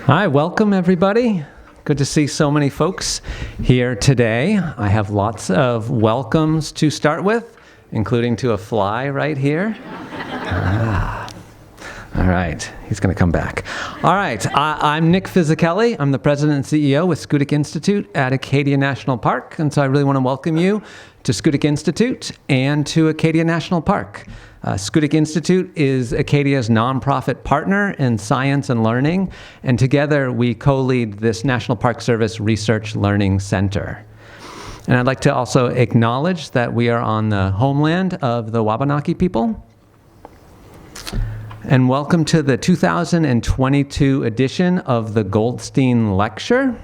Hi, welcome everybody. Good to see so many folks here today. I have lots of welcomes to start with, including to a fly right here. All right, he's going to come back. All right, I'm Nick Fisichella. I'm the president and CEO with Schoodic Institute at Acadia National Park, and so I really want to welcome you to Schoodic Institute and to Acadia National Park. Schoodic Institute is Acadia's nonprofit partner in science and learning, and together we co-lead this National Park Service Research Learning Center. And I'd like to also acknowledge that we are on the homeland of the Wabanaki people. And welcome to the 2022 edition of the Goldstein Lecture.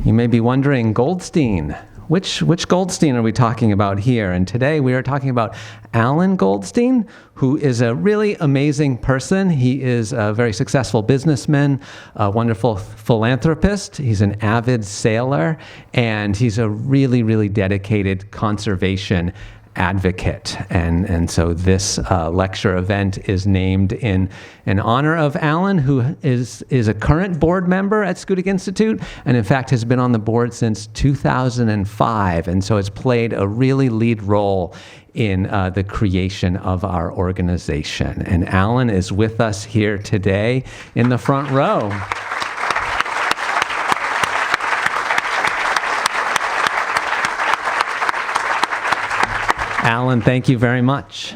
You may be wondering, Goldstein, which Goldstein are we talking about here? And today we are talking about Alan Goldstein, who is a really amazing person. He is a very successful businessman, a wonderful philanthropist. He's an avid sailor, and he's a really, really dedicated conservation advocate. And so this lecture event is named in honor of Alan, who is a current board member at Schoodic Institute, and in fact has been on the board since 2005, and so has played a really lead role in the creation of our organization. And Alan is with us here today in the front row. Alan, thank you very much.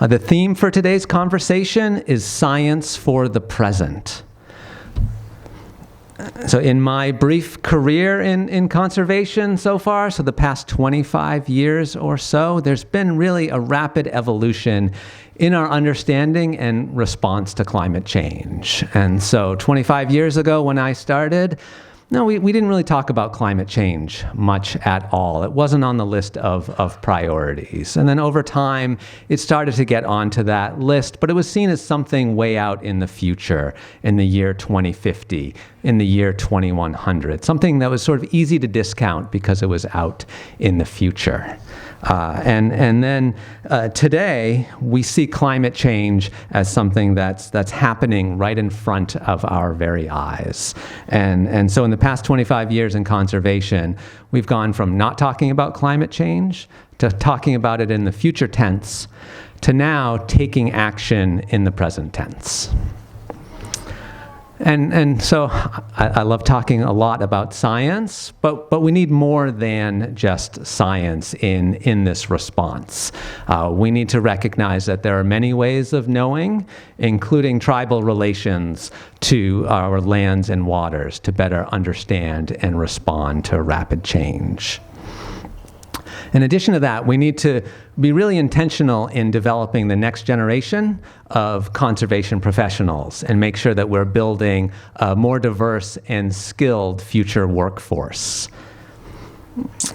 The theme for today's conversation is science for the present. So in my brief career in conservation so far, so the past 25 years or so, there's been really a rapid evolution in our understanding and response to climate change. And so 25 years ago when I started, no, we didn't really talk about climate change much at all. It wasn't on the list of priorities. And then over time, it started to get onto that list, but it was seen as something way out in the future, in the year 2050, in the year 2100, something that was sort of easy to discount because it was out in the future. And then today, we see climate change as something that's happening right in front of our very eyes. And so in the past 25 years in conservation, we've gone from not talking about climate change to talking about it in the future tense to now taking action in the present tense. And so I love talking a lot about science, but we need more than just science in this response. We need to recognize that there are many ways of knowing, including tribal relations to our lands and waters, to better understand and respond to rapid change. In addition to that, we need to be really intentional in developing the next generation of conservation professionals and make sure that we're building a more diverse and skilled future workforce.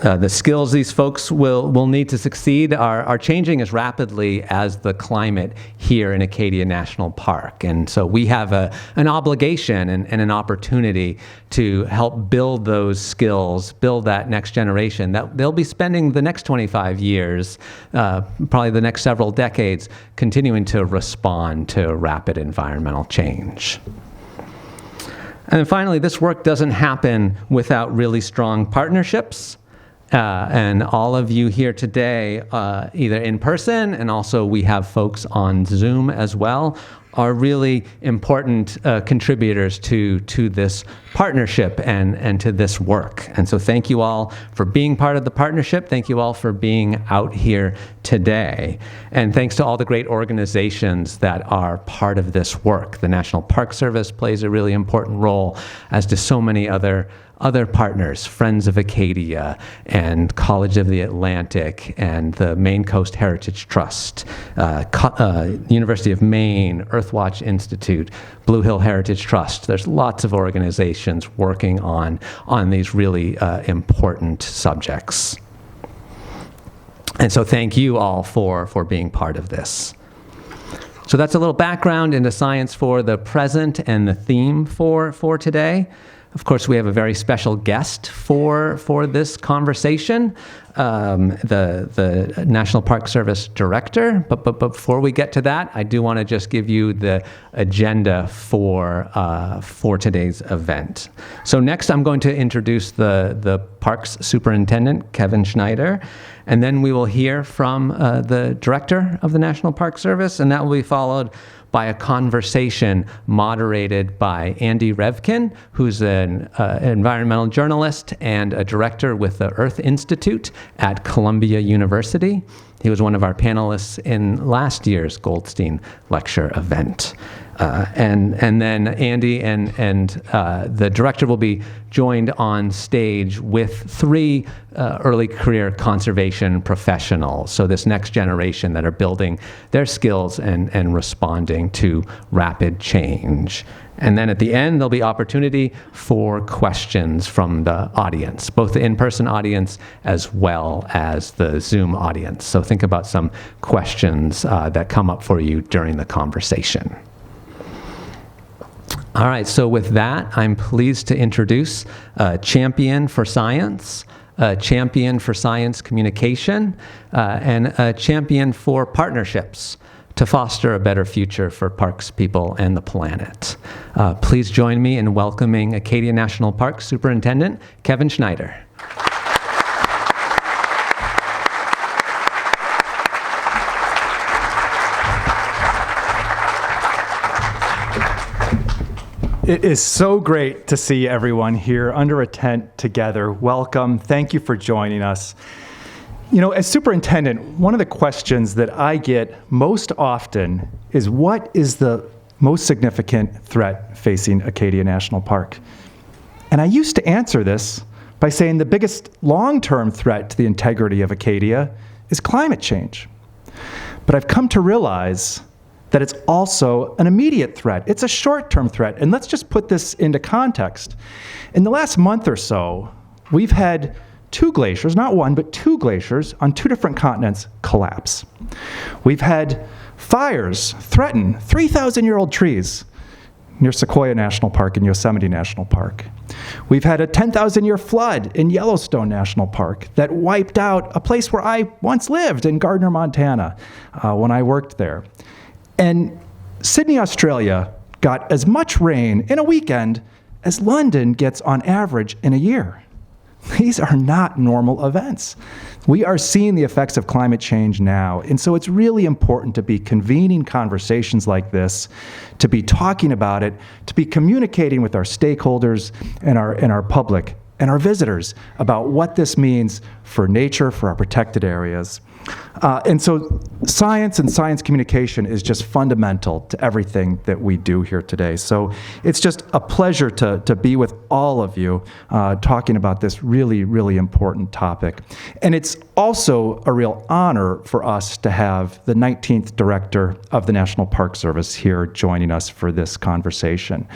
The skills these folks will need to succeed are changing as rapidly as the climate here in Acadia National Park. And so we have an obligation and an opportunity to help build those skills, build that next generation that they'll be spending the next 25 years, probably the next several decades, continuing to respond to rapid environmental change. And then finally, this work doesn't happen without really strong partnerships. And all of you here today, either in person and also we have folks on Zoom as well, are really important contributors to this partnership and to this work. And so thank you all for being part of the partnership. Thank you all for being out here today. And thanks to all the great organizations that are part of this work. The National Park Service plays a really important role, as do so many other partners, Friends of Acadia and College of the Atlantic and the Maine Coast Heritage Trust, University of Maine, Earthwatch Institute, Blue Hill Heritage Trust. There's lots of organizations working on these really important subjects. And so thank you all for being part of this. So that's a little background into science for the present and the theme for today. Of course, we have a very special guest for this conversation, the National Park Service Director. But before we get to that, I do want to just give you the agenda for today's event. So next, I'm going to introduce the Parks Superintendent, Kevin Schneider, and then we will hear from the Director of the National Park Service, and that will be followed by a conversation moderated by Andy Revkin, who's an environmental journalist and a director with the Earth Institute at Columbia University. He was one of our panelists in last year's Goldstein lecture event. And then Andy and the director will be joined on stage with three early career conservation professionals. So this next generation that are building their skills and responding to rapid change. And then at the end, there'll be opportunity for questions from the audience, both the in-person audience as well as the Zoom audience. So think about some questions that come up for you during the conversation. All right, so with that, I'm pleased to introduce a champion for science, a champion for science communication, and a champion for partnerships to foster a better future for parks people and the planet. Please join me in welcoming Acadia National Park Superintendent Kevin Schneider. It is so great to see everyone here under a tent together. Welcome. Thank you for joining us. You know, as superintendent, one of the questions that I get most often is, what is the most significant threat facing Acadia National Park? And I used to answer this by saying the biggest long-term threat to the integrity of Acadia is climate change. But I've come to realize that it's also an immediate threat. It's a short-term threat. And let's just put this into context. In the last month or so, we've had two glaciers, not one, but two glaciers on two different continents collapse. We've had fires threaten 3,000-year-old trees near Sequoia National Park and Yosemite National Park. We've had a 10,000-year flood in Yellowstone National Park that wiped out a place where I once lived in Gardner, Montana, when I worked there. And Sydney, Australia got as much rain in a weekend as London gets on average in a year. These are not normal events. We are seeing the effects of climate change now, and so it's really important to be convening conversations like this, to be talking about it, to be communicating with our stakeholders and our public and our visitors about what this means for nature, for our protected areas. And so science and science communication is just fundamental to everything that we do here today. So it's just a pleasure to be with all of you talking about this really, really important topic. And it's also a real honor for us to have the 19th Director of the National Park Service here joining us for this conversation.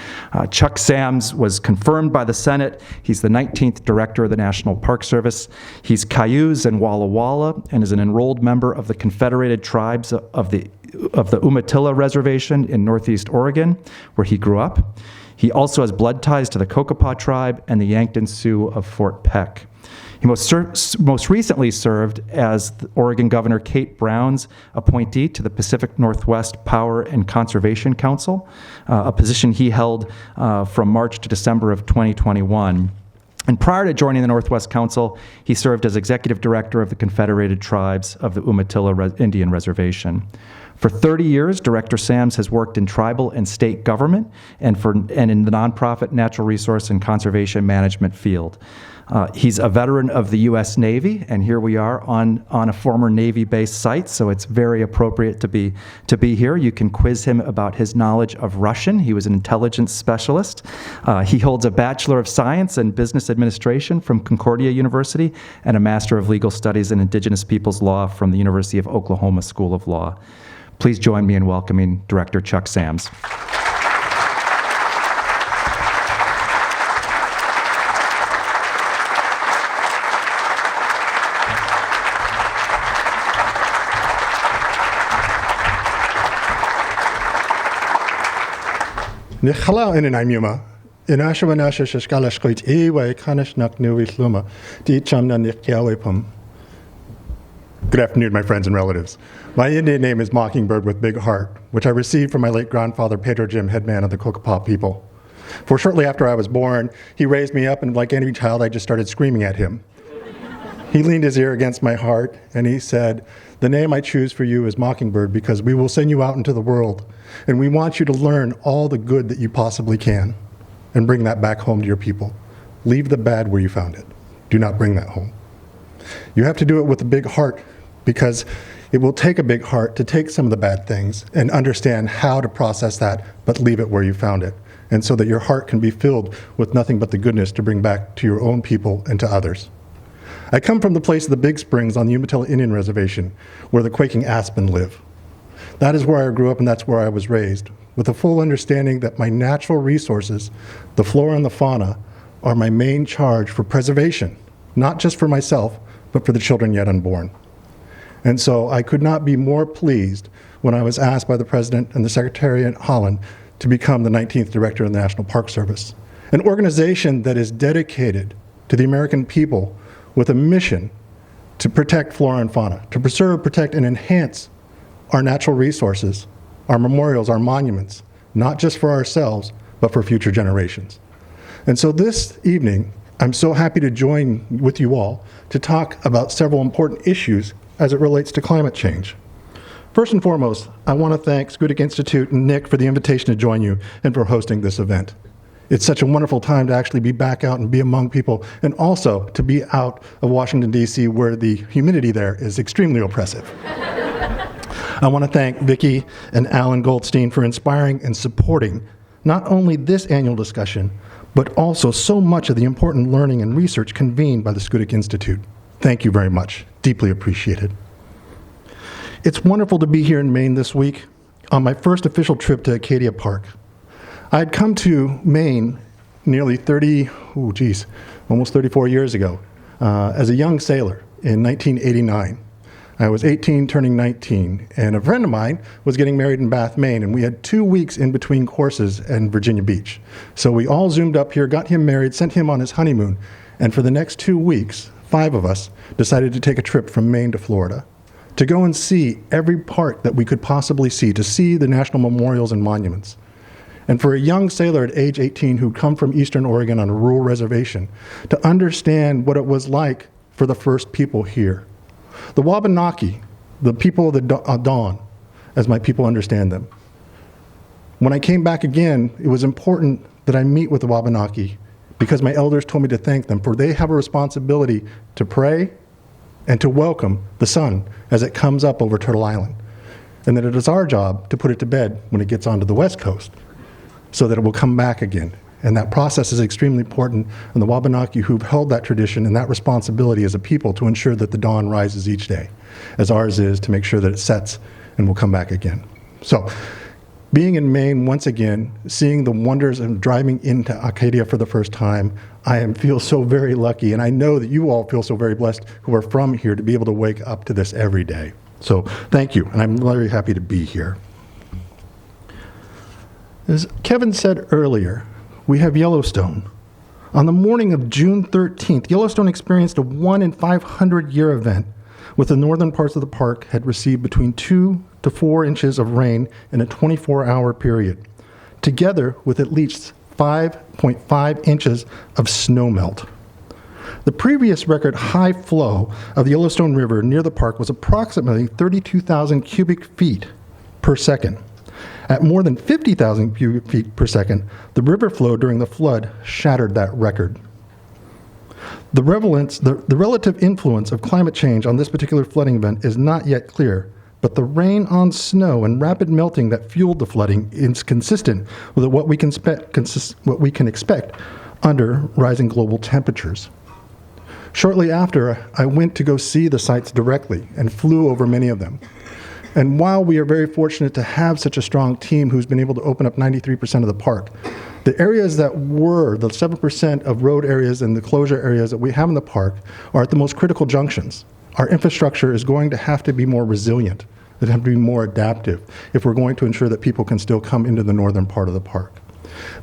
Chuck Sams was confirmed by the Senate. He's the 19th Director of the National Park Service. He's Cayuse and Walla Walla and is an enrolled member of the Confederated Tribes of the Umatilla Reservation in Northeast Oregon, where he grew up. He also has blood ties to the Kokopah tribe and the Yankton Sioux of Fort Peck. He most recently served as Oregon Governor Kate Brown's appointee to the Pacific Northwest Power and Conservation Council, a position he held from March to December of 2021. And prior to joining the Northwest Council, he served as executive director of the Confederated Tribes of the Umatilla Indian Reservation. For 30 years, Director Sams has worked in tribal and state government and in the nonprofit natural resource and conservation management field. He's a veteran of the U.S. Navy, and here we are on a former Navy-based site, so it's very appropriate to be here. You can quiz him about his knowledge of Russian. He was an intelligence specialist. He holds a Bachelor of Science in Business Administration from Concordia University and a Master of Legal Studies in Indigenous Peoples Law from the University of Oklahoma School of Law. Please join me in welcoming Director Chuck Sams. Hello, Inanaimuma. In Ashawanasha Shashkalashkoit Ewe Kanashnak Nuisluma, Di Chamna Nikyawepum. Good afternoon, my friends and relatives. My Indian name is Mockingbird with Big Heart, which I received from my late grandfather, Pedro Jim, headman of the Kokopah people. For shortly after I was born, he raised me up, and like any child, I just started screaming at him. He leaned his ear against my heart, and he said, "The name I choose for you is Mockingbird because we will send you out into the world, and we want you to learn all the good that you possibly can and bring that back home to your people. Leave the bad where you found it. Do not bring that home. You have to do it with a big heart because it will take a big heart to take some of the bad things and understand how to process that, but leave it where you found it, and so that your heart can be filled with nothing but the goodness to bring back to your own people and to others." I come from the place of the Big Springs on the Umatilla Indian Reservation, where the quaking aspen live. That is where I grew up, and that's where I was raised, with a full understanding that my natural resources, the flora and the fauna, are my main charge for preservation, not just for myself, but for the children yet unborn. And so I could not be more pleased when I was asked by the President and the Secretary in Holland to become the 19th Director of the National Park Service, an organization that is dedicated to the American people with a mission to protect flora and fauna, to preserve, protect, and enhance our natural resources, our memorials, our monuments, not just for ourselves, but for future generations. And so this evening, I'm so happy to join with you all to talk about several important issues as it relates to climate change. First and foremost, I want to thank Schoodic Institute and Nick for the invitation to join you and for hosting this event. It's such a wonderful time to actually be back out and be among people, and also to be out of Washington, D.C., where the humidity there is extremely oppressive. I want to thank Vicki and Alan Goldstein for inspiring and supporting not only this annual discussion, but also so much of the important learning and research convened by the Schoodic Institute. Thank you very much. Deeply appreciated. It's wonderful to be here in Maine this week on my first official trip to Acadia Park. I had come to Maine nearly almost 34 years ago as a young sailor in 1989. I was 18, turning 19, and a friend of mine was getting married in Bath, Maine, and we had 2 weeks in between courses in Virginia Beach. So we all zoomed up here, got him married, sent him on his honeymoon, and for the next 2 weeks, 5 of us decided to take a trip from Maine to Florida to go and see every park that we could possibly see, to see the national memorials and monuments. And for a young sailor at age 18 who'd come from Eastern Oregon on a rural reservation, to understand what it was like for the first people here. The Wabanaki, the people of the dawn, as my people understand them. When I came back again, it was important that I meet with the Wabanaki because my elders told me to thank them, for they have a responsibility to pray and to welcome the sun as it comes up over Turtle Island. And that it is our job to put it to bed when it gets onto the West Coast, so that it will come back again. And that process is extremely important, and the Wabanaki who've held that tradition and that responsibility as a people to ensure that the dawn rises each day, as ours is to make sure that it sets and will come back again. So, being in Maine once again, seeing the wonders of driving into Acadia for the first time, I feel so very lucky, and I know that you all feel so very blessed who are from here to be able to wake up to this every day. So thank you, and I'm very happy to be here. As Kevin said earlier, we have Yellowstone. On the morning of June 13th, Yellowstone experienced a 1 in 500 year event, with the northern parts of the park had received between 2 to 4 inches of rain in a 24-hour period, together with at least 5.5 inches of snowmelt. The previous record high flow of the Yellowstone River near the park was approximately 32,000 cubic feet per second. At more than 50,000 cubic feet per second, the river flow during the flood shattered that record. The relative influence of climate change on this particular flooding event is not yet clear, but the rain on snow and rapid melting that fueled the flooding is consistent with what we can expect under rising global temperatures. Shortly after, I went to go see the sites directly and flew over many of them. And while we are very fortunate to have such a strong team who's been able to open up 93% of the park, the areas that were the 7% of road areas and the closure areas that we have in the park are at the most critical junctions. Our infrastructure is going to have to be more resilient. It have to be more adaptive if we're going to ensure that people can still come into the northern part of the park.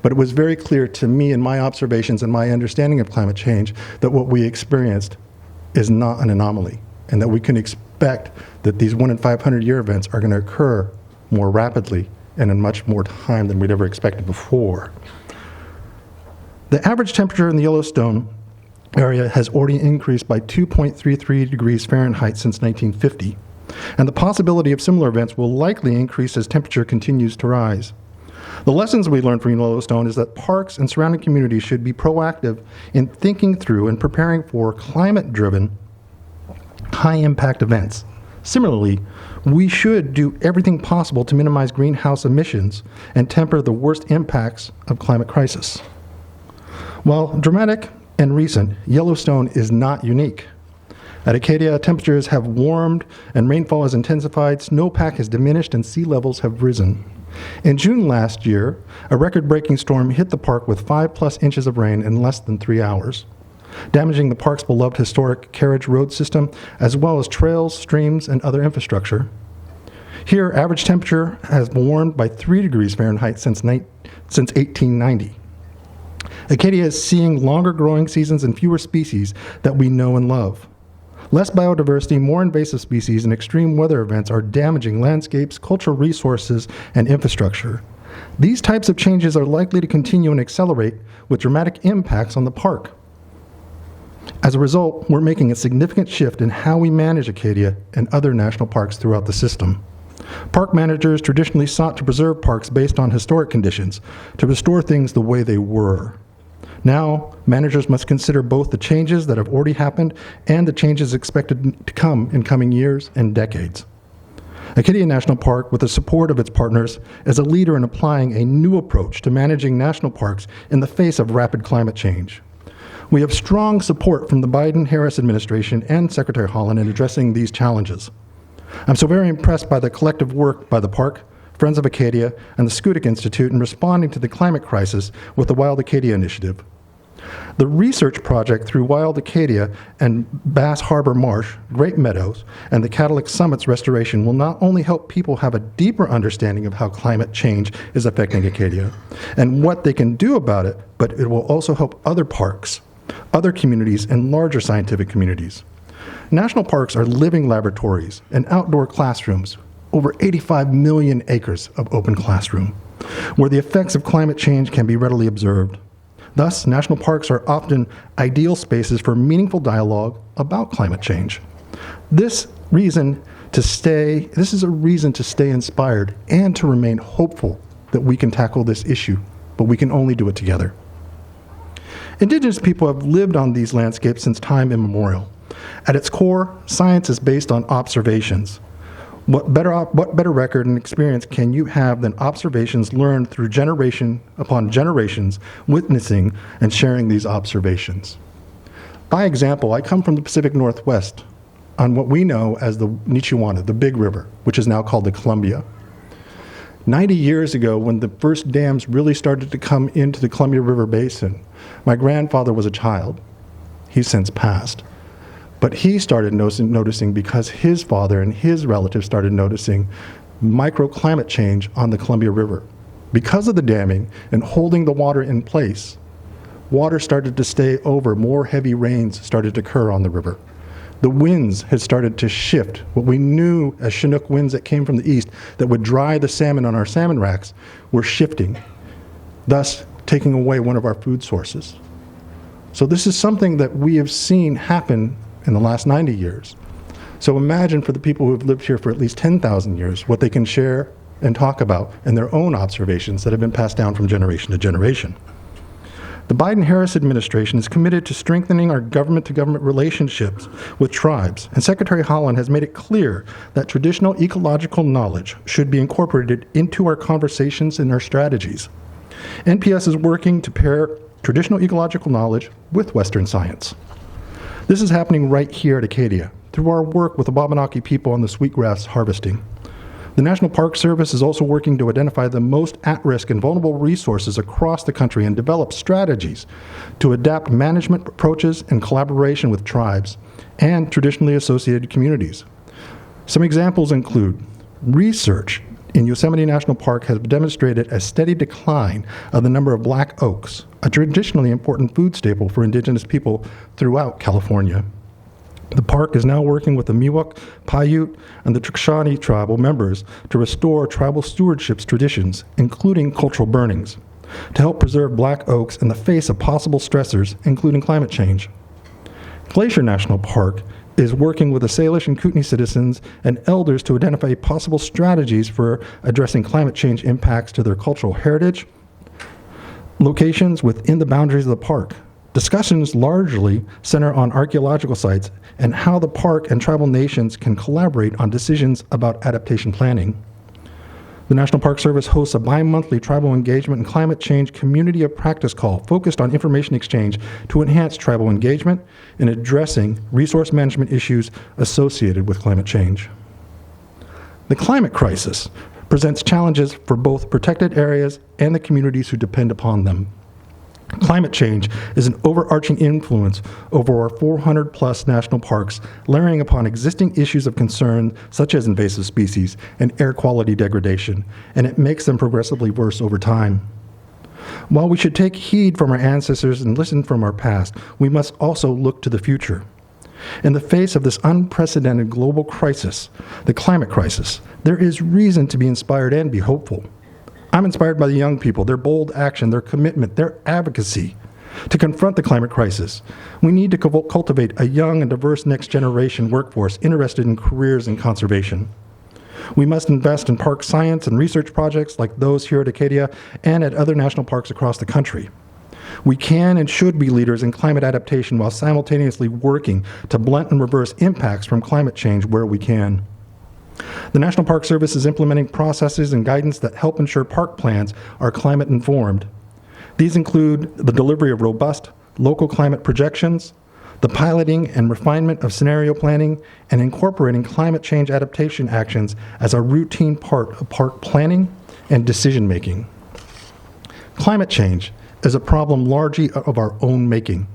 But it was very clear to me in my observations and my understanding of climate change that what we experienced is not an anomaly, and that we can expect that these 1 in 500 year events are going to occur more rapidly and in much more time than we'd ever expected before. The average temperature in the Yellowstone area has already increased by 2.33 degrees Fahrenheit since 1950, and the possibility of similar events will likely increase as temperature continues to rise. The lessons we learned from Yellowstone is that parks and surrounding communities should be proactive in thinking through and preparing for climate-driven, high-impact events. Similarly, we should do everything possible to minimize greenhouse emissions and temper the worst impacts of climate crisis. While dramatic and recent, Yellowstone is not unique. At Acadia, temperatures have warmed and rainfall has intensified, snowpack has diminished, and sea levels have risen. In June last year, a record-breaking storm hit the park with 5+ inches of rain in less than 3 hours, damaging the park's beloved historic carriage road system, as well as trails, streams, and other infrastructure. Here, average temperature has warmed by 3 degrees Fahrenheit since 1890. Acadia is seeing longer growing seasons and fewer species that we know and love. Less biodiversity, more invasive species, and extreme weather events are damaging landscapes, cultural resources, and infrastructure. These types of changes are likely to continue and accelerate with dramatic impacts on the park. As a result, we're making a significant shift in how we manage Acadia and other national parks throughout the system. Park managers traditionally sought to preserve parks based on historic conditions, to restore things the way they were. Now, managers must consider both the changes that have already happened and the changes expected to come in coming years and decades. Acadia National Park, with the support of its partners, is a leader in applying a new approach to managing national parks in the face of rapid climate change. We have strong support from the Biden-Harris administration and Secretary Holland in addressing these challenges. I'm so very impressed by the collective work by the park, Friends of Acadia, and the Schoodic Institute in responding to the climate crisis with the Wild Acadia Initiative. The research project through Wild Acadia and Bass Harbor Marsh, Great Meadows, and the Cadillac Summit's restoration will not only help people have a deeper understanding of how climate change is affecting Acadia and what they can do about it, but it will also help other parks, other communities, and larger scientific communities. National parks are living laboratories and outdoor classrooms, over 85 million acres of open classroom, where the effects of climate change can be readily observed. Thus, national parks are often ideal spaces for meaningful dialogue about climate change. This is a reason to stay inspired and to remain hopeful that we can tackle this issue, but we can only do it together. Indigenous people have lived on these landscapes since time immemorial. At its core, science is based on observations. What better record and experience can you have than observations learned through generation upon generations, witnessing and sharing these observations? By example, I come from the Pacific Northwest on what we know as the Nichiwana, the Big River, which is now called the Columbia. 90 years ago, when the first dams really started to come into the Columbia River Basin, my grandfather was a child. He's since passed. But he started noticing because his father and his relatives started noticing microclimate change on the Columbia River. Because of the damming and holding the water in place, water started to stay over, more heavy rains started to occur on the river. The winds had started to shift. What we knew as Chinook winds that came from the east that would dry the salmon on our salmon racks were shifting, thus taking away one of our food sources. So this is something that we have seen happen in the last 90 years. So imagine for the people who have lived here for at least 10,000 years, what they can share and talk about in their own observations that have been passed down from generation to generation. The Biden-Harris administration is committed to strengthening our government-to-government relationships with tribes, and Secretary Holland has made it clear that traditional ecological knowledge should be incorporated into our conversations and our strategies. NPS is working to pair traditional ecological knowledge with Western science. This is happening right here at Acadia through our work with the Wabanaki people on the sweetgrass harvesting. The National Park Service is also working to identify the most at-risk and vulnerable resources across the country and develop strategies to adapt management approaches in collaboration with tribes and traditionally associated communities. Some examples include research in Yosemite National Park has demonstrated a steady decline of the number of black oaks, a traditionally important food staple for indigenous people throughout California. The park is now working with the Miwok, Paiute, and the Trikshani tribal members to restore tribal stewardship traditions, including cultural burnings, to help preserve black oaks in the face of possible stressors, including climate change. Glacier National Park is working with the Salish and Kootenai citizens and elders to identify possible strategies for addressing climate change impacts to their cultural heritage, locations within the boundaries of the park. Discussions largely center on archaeological sites and how the park and tribal nations can collaborate on decisions about adaptation planning. The National Park Service hosts a bi-monthly tribal engagement and climate change community of practice call focused on information exchange to enhance tribal engagement in addressing resource management issues associated with climate change. The climate crisis presents challenges for both protected areas and the communities who depend upon them. Climate change is an overarching influence over our 400-plus national parks, layering upon existing issues of concern such as invasive species and air quality degradation, and it makes them progressively worse over time. While we should take heed from our ancestors and listen from our past, we must also look to the future. In the face of this unprecedented global crisis, the climate crisis, there is reason to be inspired and be hopeful. I'm inspired by the young people, their bold action, their commitment, their advocacy to confront the climate crisis. We need to cultivate a young and diverse next generation workforce interested in careers in conservation. We must invest in park science and research projects like those here at Acadia and at other national parks across the country. We can and should be leaders in climate adaptation while simultaneously working to blunt and reverse impacts from climate change where we can. The National Park Service is implementing processes and guidance that help ensure park plans are climate informed. These include the delivery of robust local climate projections, the piloting and refinement of scenario planning, and incorporating climate change adaptation actions as a routine part of park planning and decision making. Climate change is a problem largely of our own making.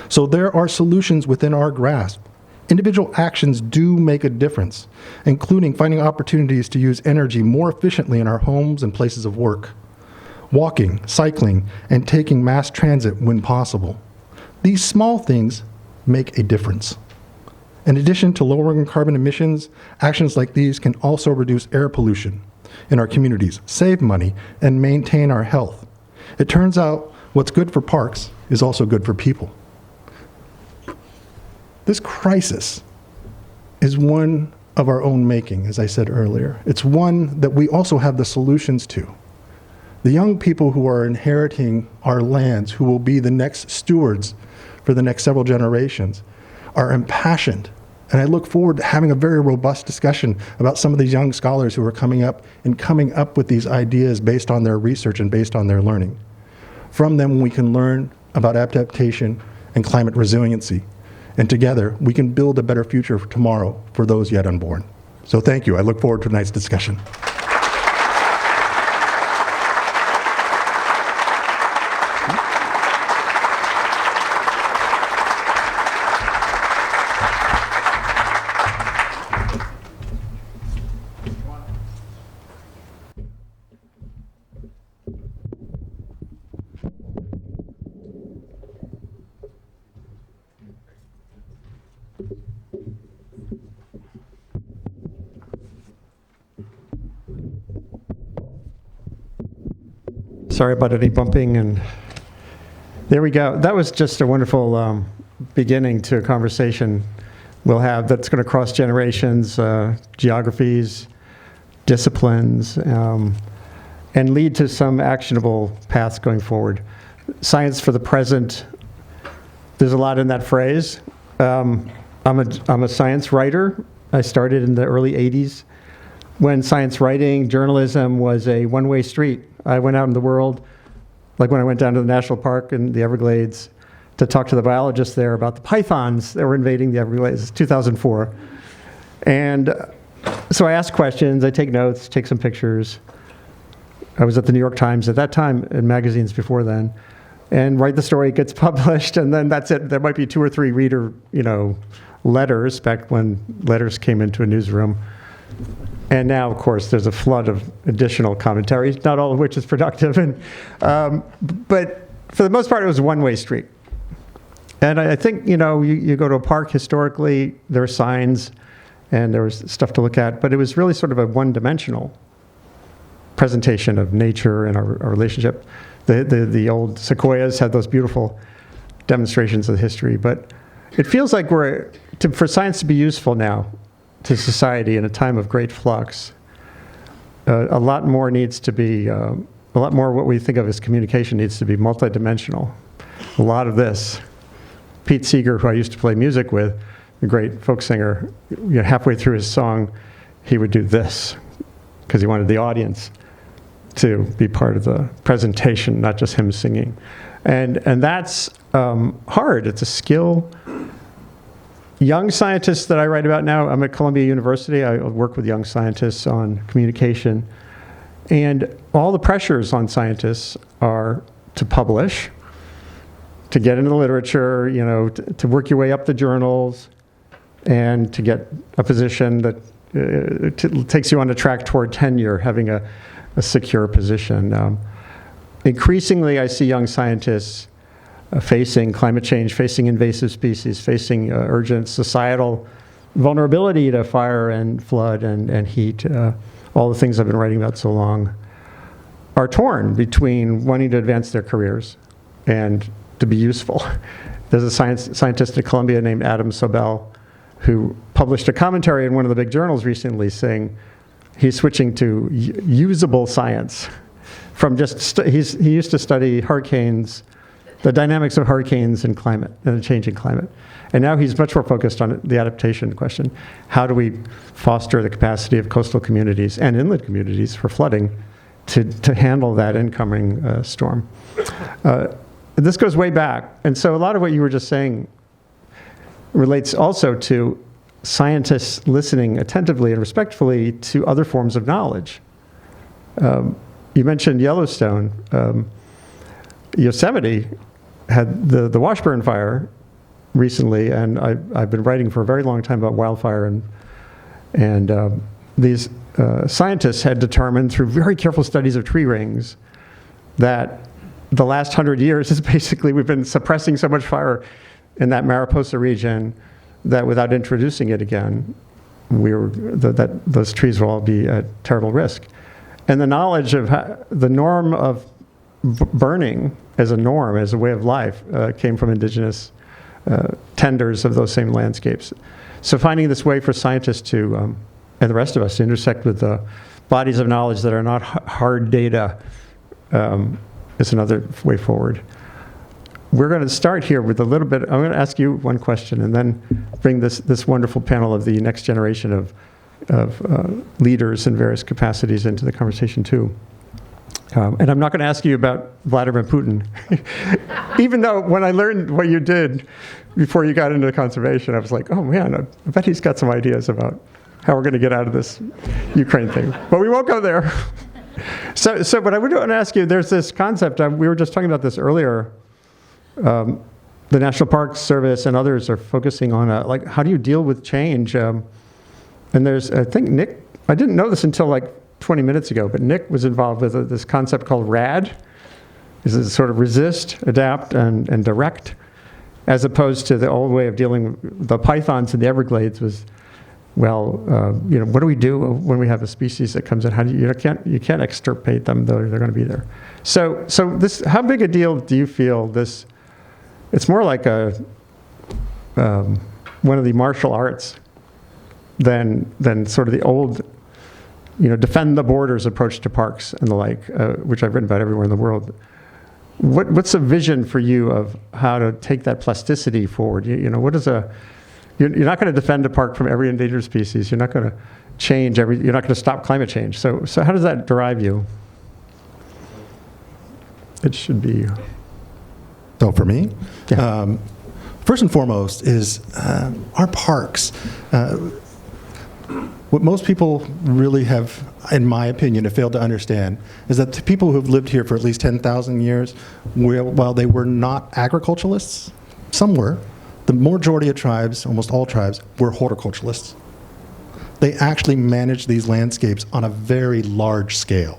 So there are solutions within our grasp. Individual actions do make a difference, including finding opportunities to use energy more efficiently in our homes and places of work, walking, cycling, and taking mass transit when possible. These small things make a difference. In addition to lowering carbon emissions, actions like these can also reduce air pollution in our communities, save money, and maintain our health. It turns out what's good for parks is also good for people. This crisis is one of our own making, as I said earlier. It's one that we also have the solutions to. The young people who are inheriting our lands, who will be the next stewards for the next several generations, are impassioned. And I look forward to having a very robust discussion about some of these young scholars who are coming up with these ideas based on their research and based on their learning. From them, we can learn about adaptation and climate resiliency. And together, we can build a better future for tomorrow for those yet unborn. So thank you. I look forward to tonight's discussion. Sorry about any bumping, and there we go. That was just a wonderful beginning to a conversation we'll have that's going to cross generations, geographies, disciplines, and lead to some actionable paths going forward. Science for the present, there's a lot in that phrase. I'm a science writer. I started in the early 80s when science writing, journalism was a one-way street. I went out in the world, like when I went down to the national park in the Everglades to talk to the biologists there about the pythons that were invading the Everglades, 2004. And so I ask questions, I take notes, take some pictures. I was at the New York Times at that time, and magazines before then, and write the story, it gets published, and then that's it. There might be 2 or 3 reader, letters, back when letters came into a newsroom. And now, of course, there's a flood of additional commentaries, not all of which is productive. But for the most part, it was a one-way street. And I think, you go to a park historically, there are signs and there was stuff to look at, but it was really sort of a one-dimensional presentation of nature and our relationship. The old sequoias had those beautiful demonstrations of history, but it feels like for science to be useful now to society in a time of great flux, a lot more needs to be, a lot more what we think of as communication needs to be multidimensional. A lot of this. Pete Seeger, who I used to play music with, a great folk singer, halfway through his song, he would do this because he wanted the audience to be part of the presentation, not just him singing. And that's hard. It's a skill. Young scientists that I write about now, I'm at Columbia University. I work with young scientists on communication. And all the pressures on scientists are to publish, to get into the literature, to work your way up the journals, and to get a position that takes you on a track toward tenure, having a secure position. Increasingly, I see young scientists facing climate change, facing invasive species, facing urgent societal vulnerability to fire and flood and heat. All the things I've been writing about so long are torn between wanting to advance their careers and to be useful. There's a scientist at Columbia named Adam Sobel who published a commentary in one of the big journals recently saying he's switching to usable science from he used to study hurricanes, the dynamics of hurricanes and climate and the changing climate. And now he's much more focused on the adaptation question. How do we foster the capacity of coastal communities and inland communities for flooding to handle that incoming storm? This goes way back. And so a lot of what you were just saying relates also to scientists listening attentively and respectfully to other forms of knowledge. You mentioned Yellowstone. Yosemite had the Washburn fire recently, and I've been writing for a very long time about wildfire, and these scientists had determined through very careful studies of tree rings that the last 100 years is basically we've been suppressing so much fire in that Mariposa region that without introducing it again, that those trees will all be at terrible risk. And the knowledge of the norm of burning as a norm, as a way of life, came from indigenous tenders of those same landscapes. So finding this way for scientists to, and the rest of us, to intersect with the bodies of knowledge that are not hard data is another way forward. We're going to start here with a little bit. I'm going to ask you one question and then bring this wonderful panel of the next generation of leaders in various capacities into the conversation too. And I'm not going to ask you about Vladimir Putin, even though when I learned what you did before you got into conservation, I was like, oh man, I bet he's got some ideas about how we're going to get out of this Ukraine thing. But we won't go there. So, but I would want to ask you, there's this concept, we were just talking about this earlier, the National Park Service and others are focusing on, like, how do you deal with change? And there's, I think Nick, I didn't know this until like 20 minutes ago, but Nick was involved with this concept called RAD. This is sort of resist, adapt, and direct, as opposed to the old way of dealing with the pythons in the Everglades was, well, what do we do when we have a species that comes in? How do you can't extirpate them, though they're going to be there. So this, how big a deal do you feel this? It's more like one of the martial arts than sort of the old, defend the borders approach to parks and the like, which I've written about everywhere in the world. What's a vision for you of how to take that plasticity forward? What is you're not going to defend a park from every endangered species. You're not going to change you're not going to stop climate change. So how does that drive you? It should be. So for me, Yeah. first and foremost is our parks. What most people really have, in my opinion, have failed to understand is that the people who have lived here for at least 10,000 years, while they were not agriculturalists, some were, the majority of tribes, almost all tribes, were horticulturalists. They actually manage these landscapes on a very large scale.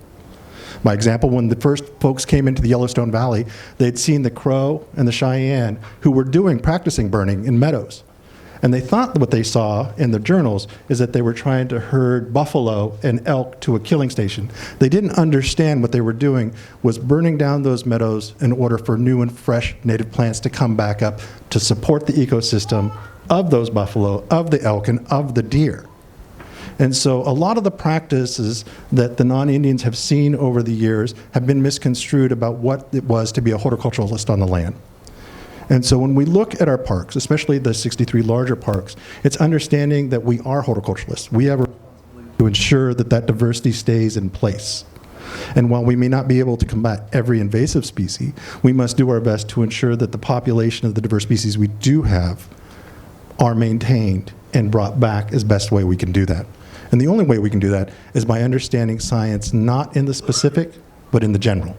By example, when the first folks came into the Yellowstone Valley, they'd seen the Crow and the Cheyenne who were practicing burning in meadows. And they thought that what they saw in the journals is that they were trying to herd buffalo and elk to a killing station. They didn't understand what they were doing was burning down those meadows in order for new and fresh native plants to come back up to support the ecosystem of those buffalo, of the elk, and of the deer. And so a lot of the practices that the non-Indians have seen over the years have been misconstrued about what it was to be a horticulturalist on the land. And so when we look at our parks, especially the 63 larger parks, it's understanding that we are horticulturalists. We have a responsibility to ensure that that diversity stays in place. And while we may not be able to combat every invasive species, we must do our best to ensure that the population of the diverse species we do have are maintained and brought back as best way we can do that. And the only way we can do that is by understanding science not in the specific, but in the general.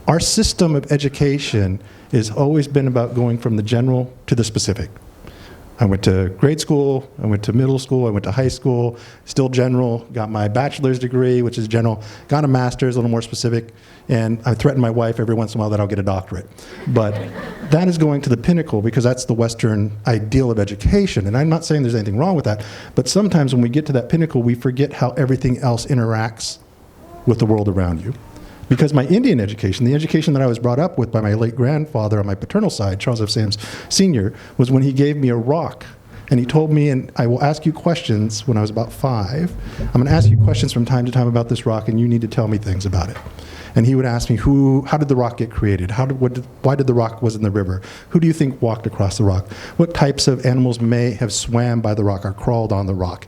Our system of education has always been about going from the general to the specific. I went to grade school, I went to middle school, I went to high school, still general, got my bachelor's degree, which is general, got a master's, a little more specific, and I threaten my wife every once in a while that I'll get a doctorate. But that is going to the pinnacle because that's the Western ideal of education. And I'm not saying there's anything wrong with that, but sometimes when we get to that pinnacle, we forget how everything else interacts with the world around you. Because my Indian education, the education that I was brought up with by my late grandfather on my paternal side, Charles F. Sams Sr., was when he gave me a rock. And he told me, and I will ask you questions when I was about 5. I'm going to ask you questions from time to time about this rock, and you need to tell me things about it. And he would ask me, how did the rock get created? Why did the rock was in the river? Who do you think walked across the rock? What types of animals may have swam by the rock or crawled on the rock?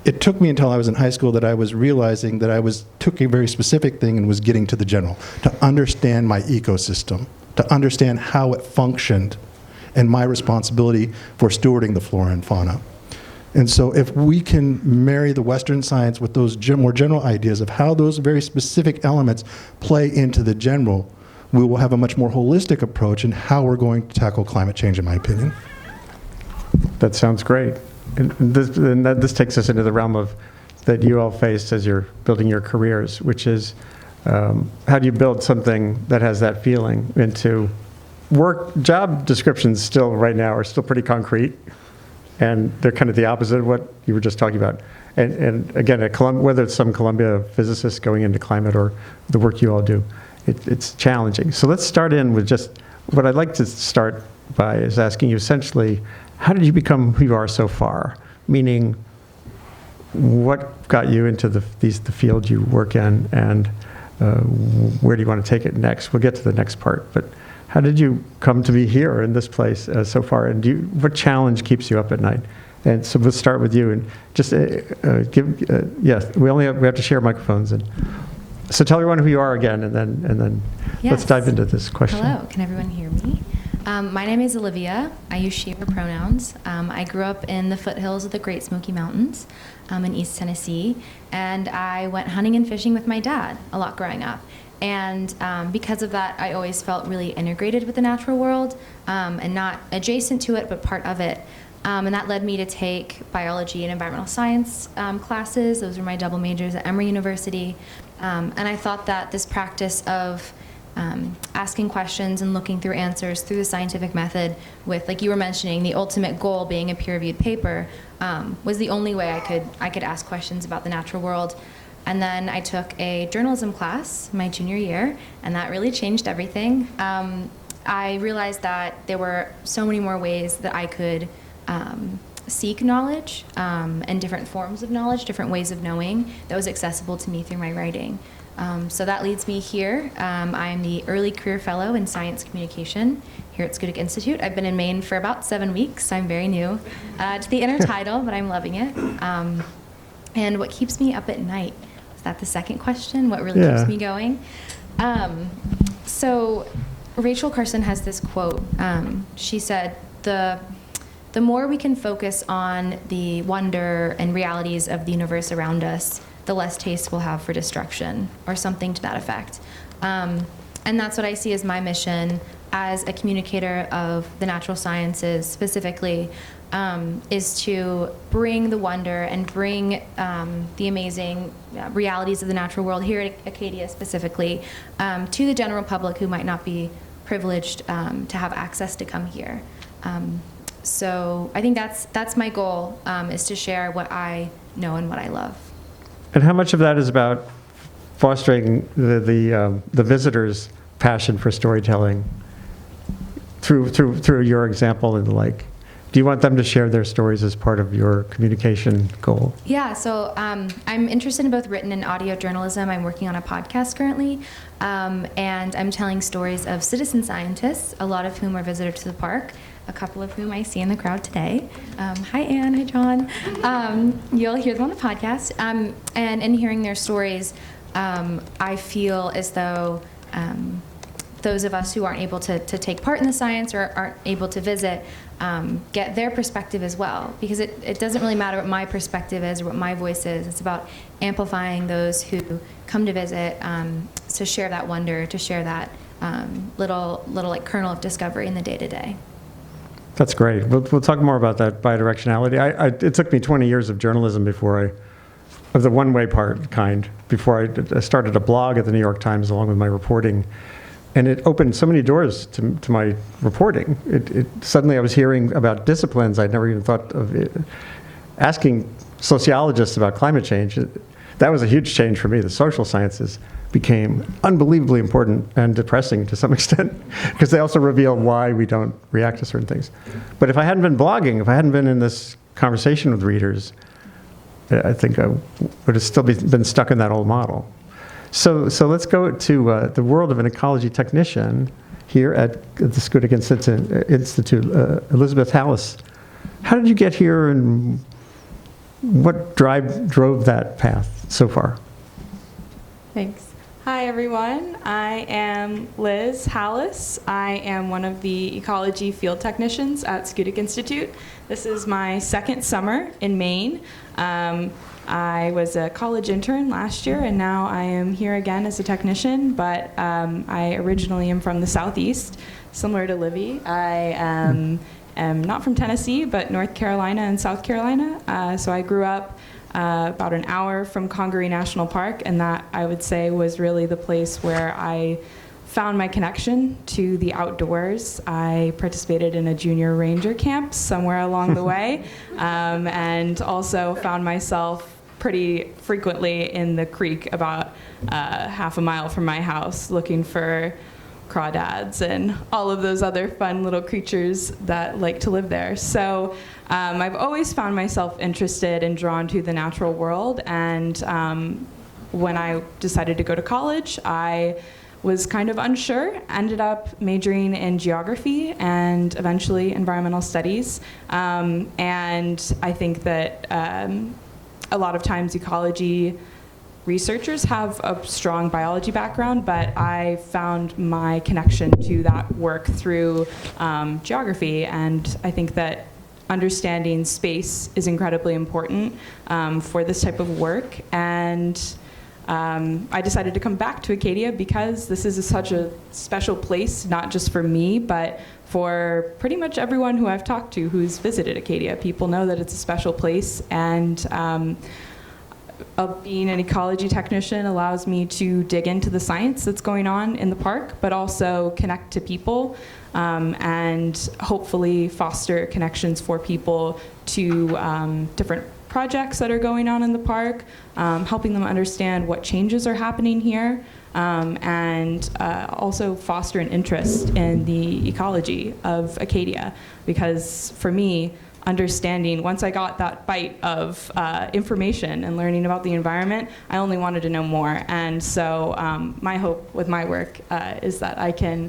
It took me until I was in high school that I was realizing that took a very specific thing and was getting to the general, to understand my ecosystem, to understand how it functioned, and my responsibility for stewarding the flora and fauna. And so if we can marry the Western science with those more general ideas of how those very specific elements play into the general, we will have a much more holistic approach in how we're going to tackle climate change, in my opinion. That sounds great. And this takes us into the realm of that you all faced as you're building your careers, which is how do you build something that has that feeling into work? Job descriptions still right now are still pretty concrete, and they're kind of the opposite of what you were just talking about. And again, whether it's some Columbia physicist going into climate or the work you all do, it's challenging. So let's start in with just what I'd like to start by is asking you essentially, how did you become who you are so far? Meaning, what got you into the field you work in, and where do you want to take it next? We'll get to the next part, but how did you come to be here in this place so far? And what challenge keeps you up at night? And so we'll start with you, and just yes, we have to share microphones, and so tell everyone who you are again, and then Yes. Let's dive into this question. Hello, can everyone hear me? My name is Olivia. I use she, her pronouns. I grew up in the foothills of the Great Smoky Mountains in East Tennessee, and I went hunting and fishing with my dad a lot growing up. And because of that, I always felt really integrated with the natural world, and not adjacent to it, but part of it. And that led me to take biology and environmental science classes. Those were my double majors at Emory University. And I thought that this practice of asking questions and looking through answers through the scientific method with, like you were mentioning, the ultimate goal being a peer-reviewed paper, was the only way I could ask questions about the natural world. And then I took a journalism class my junior year, and that really changed everything. I realized that there were so many more ways that I could seek knowledge, and different forms of knowledge, different ways of knowing that was accessible to me through my writing. So that leads me here. I am the Early Career Fellow in Science Communication here at Schoodic Institute. I've been in Maine for about 7 weeks, so I'm very new to the intertidal, but I'm loving it. And what keeps me up at night? Is that the second question? What really keeps me going? So Rachel Carson has this quote. She said, the more we can focus on the wonder and realities of the universe around us, the less taste we'll have for destruction, or something to that effect. And that's what I see as my mission as a communicator of the natural sciences specifically, is to bring the wonder and bring the amazing realities of the natural world here at Acadia specifically to the general public who might not be privileged to have access to come here. So I think that's my goal, is to share what I know and what I love. And how much of that is about fostering the visitors' passion for storytelling through your example and the like? Do you want them to share their stories as part of your communication goal? Yeah, so I'm interested in both written and audio journalism. I'm working on a podcast currently, and I'm telling stories of citizen scientists, a lot of whom are visitors to the park, a couple of whom I see in the crowd today. Hi, Anne. Hi, John. You'll hear them on the podcast. And in hearing their stories, I feel as though those of us who aren't able to take part in the science or aren't able to visit get their perspective as well. Because it doesn't really matter what my perspective is or what my voice is. It's about amplifying those who come to visit, to share that wonder, to share that little like kernel of discovery in the day-to-day. That's great. We'll talk more about that bidirectionality. It took me 20 years of journalism of the one-way kind, before I started a blog at the New York Times along with my reporting. And it opened so many doors to my reporting. Suddenly I was hearing about disciplines I'd never even thought of asking sociologists about climate change. That was a huge change for me. The social sciences became unbelievably important and depressing to some extent, because they also reveal why we don't react to certain things. But if I hadn't been blogging, if I hadn't been in this conversation with readers, I think I would have still been stuck in that old model. So let's go to the world of an ecology technician here at the Schoodic Institute. Elizabeth Hallis, how did you get here, and what drove that path so far? Thanks. Hi, everyone. I am Liz Hallis. I am one of the ecology field technicians at Schoodic Institute. This is my second summer in Maine. I was a college intern last year, and now I am here again as a technician, but I originally am from the Southeast, similar to Livy. I am not from Tennessee, but North Carolina and South Carolina. So I grew up about an hour from Congaree National Park, and that, I would say, was really the place where I found my connection to the outdoors. I participated in a junior ranger camp somewhere along the way, and also found myself pretty frequently in the creek about half a mile from my house looking for crawdads and all of those other fun little creatures that like to live there. So I've always found myself interested and drawn to the natural world, and when I decided to go to college, I was kind of unsure, ended up majoring in geography and eventually environmental studies. And I think that a lot of times ecology researchers have a strong biology background, but I found my connection to that work through geography. And I think that understanding space is incredibly important for this type of work. And I decided to come back to Acadia because this is such a special place, not just for me, but for pretty much everyone who I've talked to who's visited Acadia. People know that it's a special place, and being an ecology technician allows me to dig into the science that's going on in the park, but also connect to people and hopefully foster connections for people to different projects that are going on in the park, helping them understand what changes are happening here, and also foster an interest in the ecology of Acadia. Because for me, understanding, once I got that bite of information and learning about the environment, I only wanted to know more. And so my hope with my work is that I can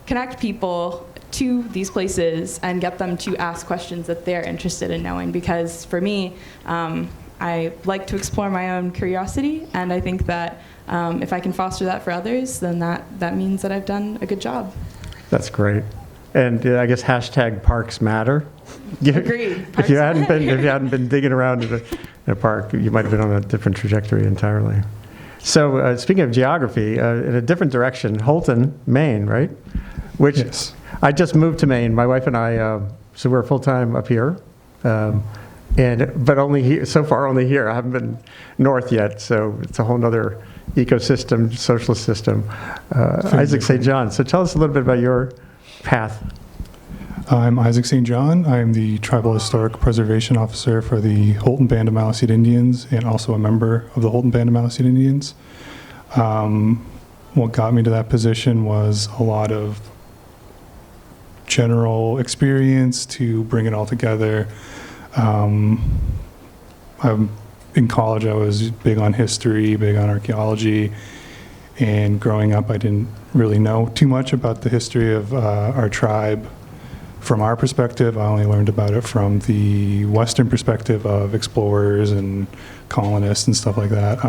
connect people to these places and get them to ask questions that they're interested in knowing. Because for me, I like to explore my own curiosity, and I think that if I can foster that for others, then that means that I've done a good job. That's great. And I guess hashtag parks matter. Agreed. If you hadn't been digging around in a park, you might have been on a different trajectory entirely. So speaking of geography, in a different direction, Holton, Maine, right? Which Yes. I just moved to Maine. My wife and I, so we're full-time up here. But only here, so far only here. I haven't been north yet, so it's a whole other ecosystem, social system. Isaac St. John, so tell us a little bit about your path. I'm Isaac St. John. I'm the Tribal Historic Preservation Officer for the Holton Band of Maliseet Indians and also a member of the Holton Band of Maliseet Indians. What got me to that position was a lot of general experience to bring it all together. In college, I was big on history, big on archaeology, and growing up, I didn't really know too much about the history of our tribe. From our perspective, I only learned about it from the Western perspective of explorers and colonists and stuff like that.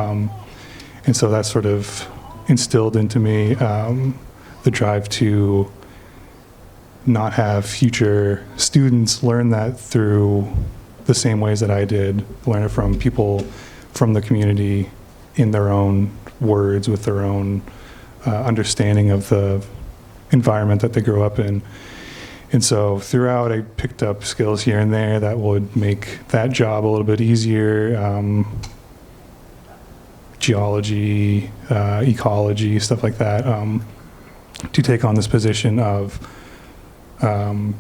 And so that sort of instilled into me the drive to not have future students learn that through the same ways that I did, learn it from people from the community in their own words, with their own understanding of the environment that they grew up in. And so throughout, I picked up skills here and there that would make that job a little bit easier. Geology, ecology, stuff like that, to take on this position of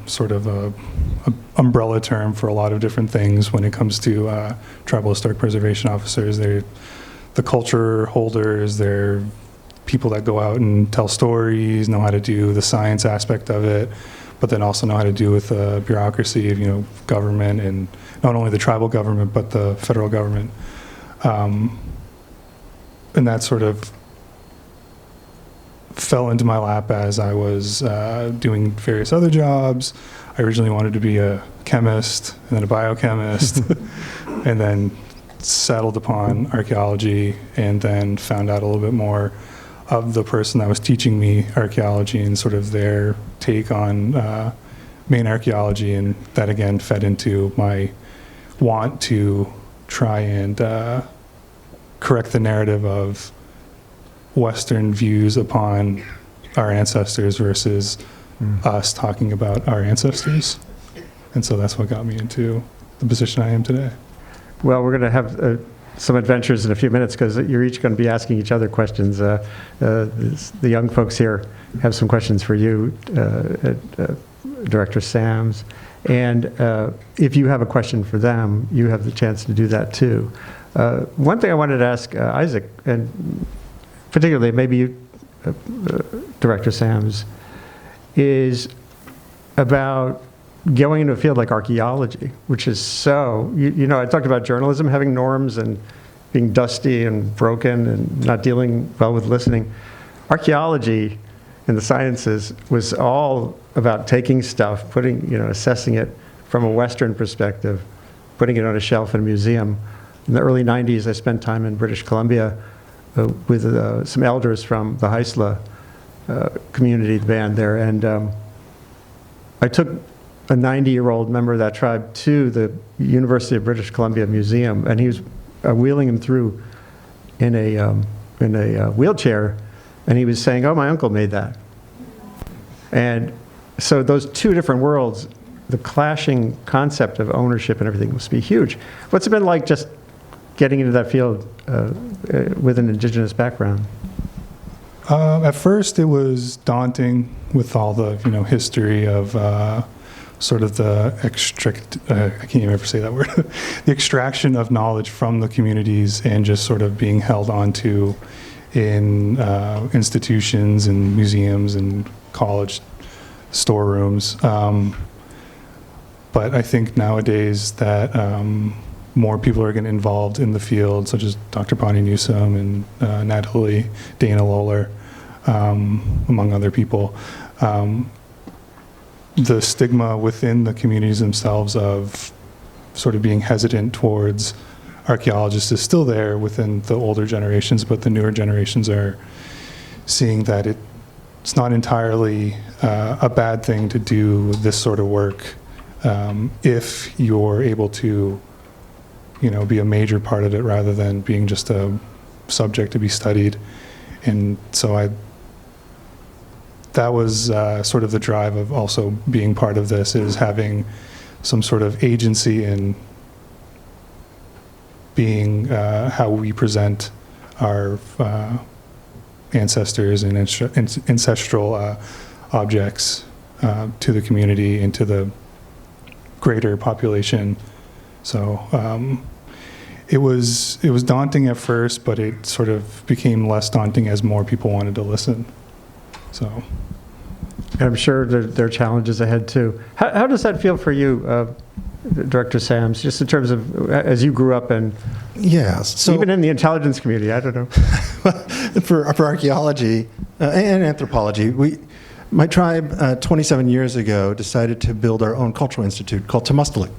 sort of a umbrella term for a lot of different things when it comes to tribal historic preservation officers. They're the culture holders, they're people that go out and tell stories, know how to do the science aspect of it, but then also know how to do with the bureaucracy of, government, and not only the tribal government, but the federal government. And that sort of fell into my lap as I was doing various other jobs. I originally wanted to be a chemist and then a biochemist, and then settled upon archaeology, and then found out a little bit more of the person that was teaching me archaeology and sort of their take on main archaeology, and that again fed into my want to try and correct the narrative of Western views upon our ancestors versus us talking about our ancestors. And so that's what got me into the position I am today. Well, we're going to have some adventures in a few minutes, because you're each going to be asking each other questions. The young folks here have some questions for you, Director Sams. And if you have a question for them, you have the chance to do that too. One thing I wanted to ask Isaac, and particularly maybe you, Director Sams, is about going into a field like archaeology, which is so, I talked about journalism having norms and being dusty and broken and not dealing well with listening. Archaeology in the sciences was all about taking stuff, assessing it from a Western perspective, putting it on a shelf in a museum. In the early 90s, I spent time in British Columbia with some elders from the Haisla community band there, and I took a 90-year-old member of that tribe to the University of British Columbia Museum, and he was wheeling him through in a wheelchair, and he was saying, "Oh, my uncle made that." And so those two different worlds, the clashing concept of ownership and everything must be huge. What's it been like just getting into that field with an indigenous background? At first, it was daunting with all the history of sort of the I can't even ever say that word, the extraction of knowledge from the communities, and just sort of being held onto in institutions and museums and college storerooms. But I think nowadays that more people are getting involved in the field, such as Dr. Bonnie Newsom and Natalie Dana Lowler, among other people. The stigma within the communities themselves of sort of being hesitant towards archaeologists is still there within the older generations, but the newer generations are seeing that it's not entirely a bad thing to do this sort of work if you're able to be a major part of it rather than being just a subject to be studied. And so that was sort of the drive of also being part of this, is having some sort of agency in being how we present our ancestors and ancestral objects to the community and to the greater population. So it was daunting at first, but it sort of became less daunting as more people wanted to listen. So I'm sure there are challenges ahead too. How does that feel for you, Director Sams, just in terms of as you grew up and so even in the intelligence community? I don't know. for archaeology and anthropology, my tribe 27 years ago decided to build our own cultural institute called Temustelik.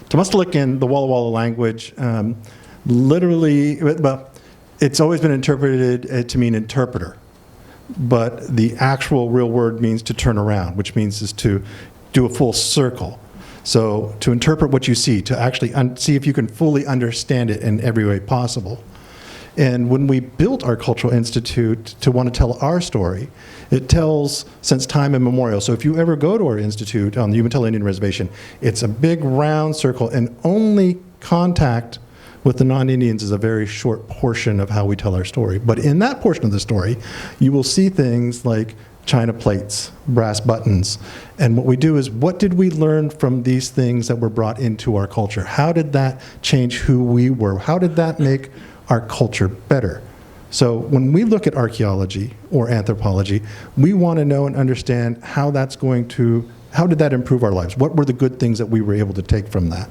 Temustelik in the Walla Walla language, literally, well, it's always been interpreted to mean interpreter, but the actual real word means to turn around, which means is to do a full circle. So to interpret what you see, to actually see if you can fully understand it in every way possible. And when we built our cultural institute to want to tell our story, it tells since time immemorial. So if you ever go to our institute on the Umatilla Indian Reservation, it's a big round circle, and only contact with the non-Indians is a very short portion of how we tell our story. But in that portion of the story, you will see things like china plates, brass buttons. And what we do is, what did we learn from these things that were brought into our culture? How did that change who we were? How did that make our culture better? So when we look at archaeology or anthropology, we want to know and understand how that's going to, how did that improve our lives? What were the good things that we were able to take from that?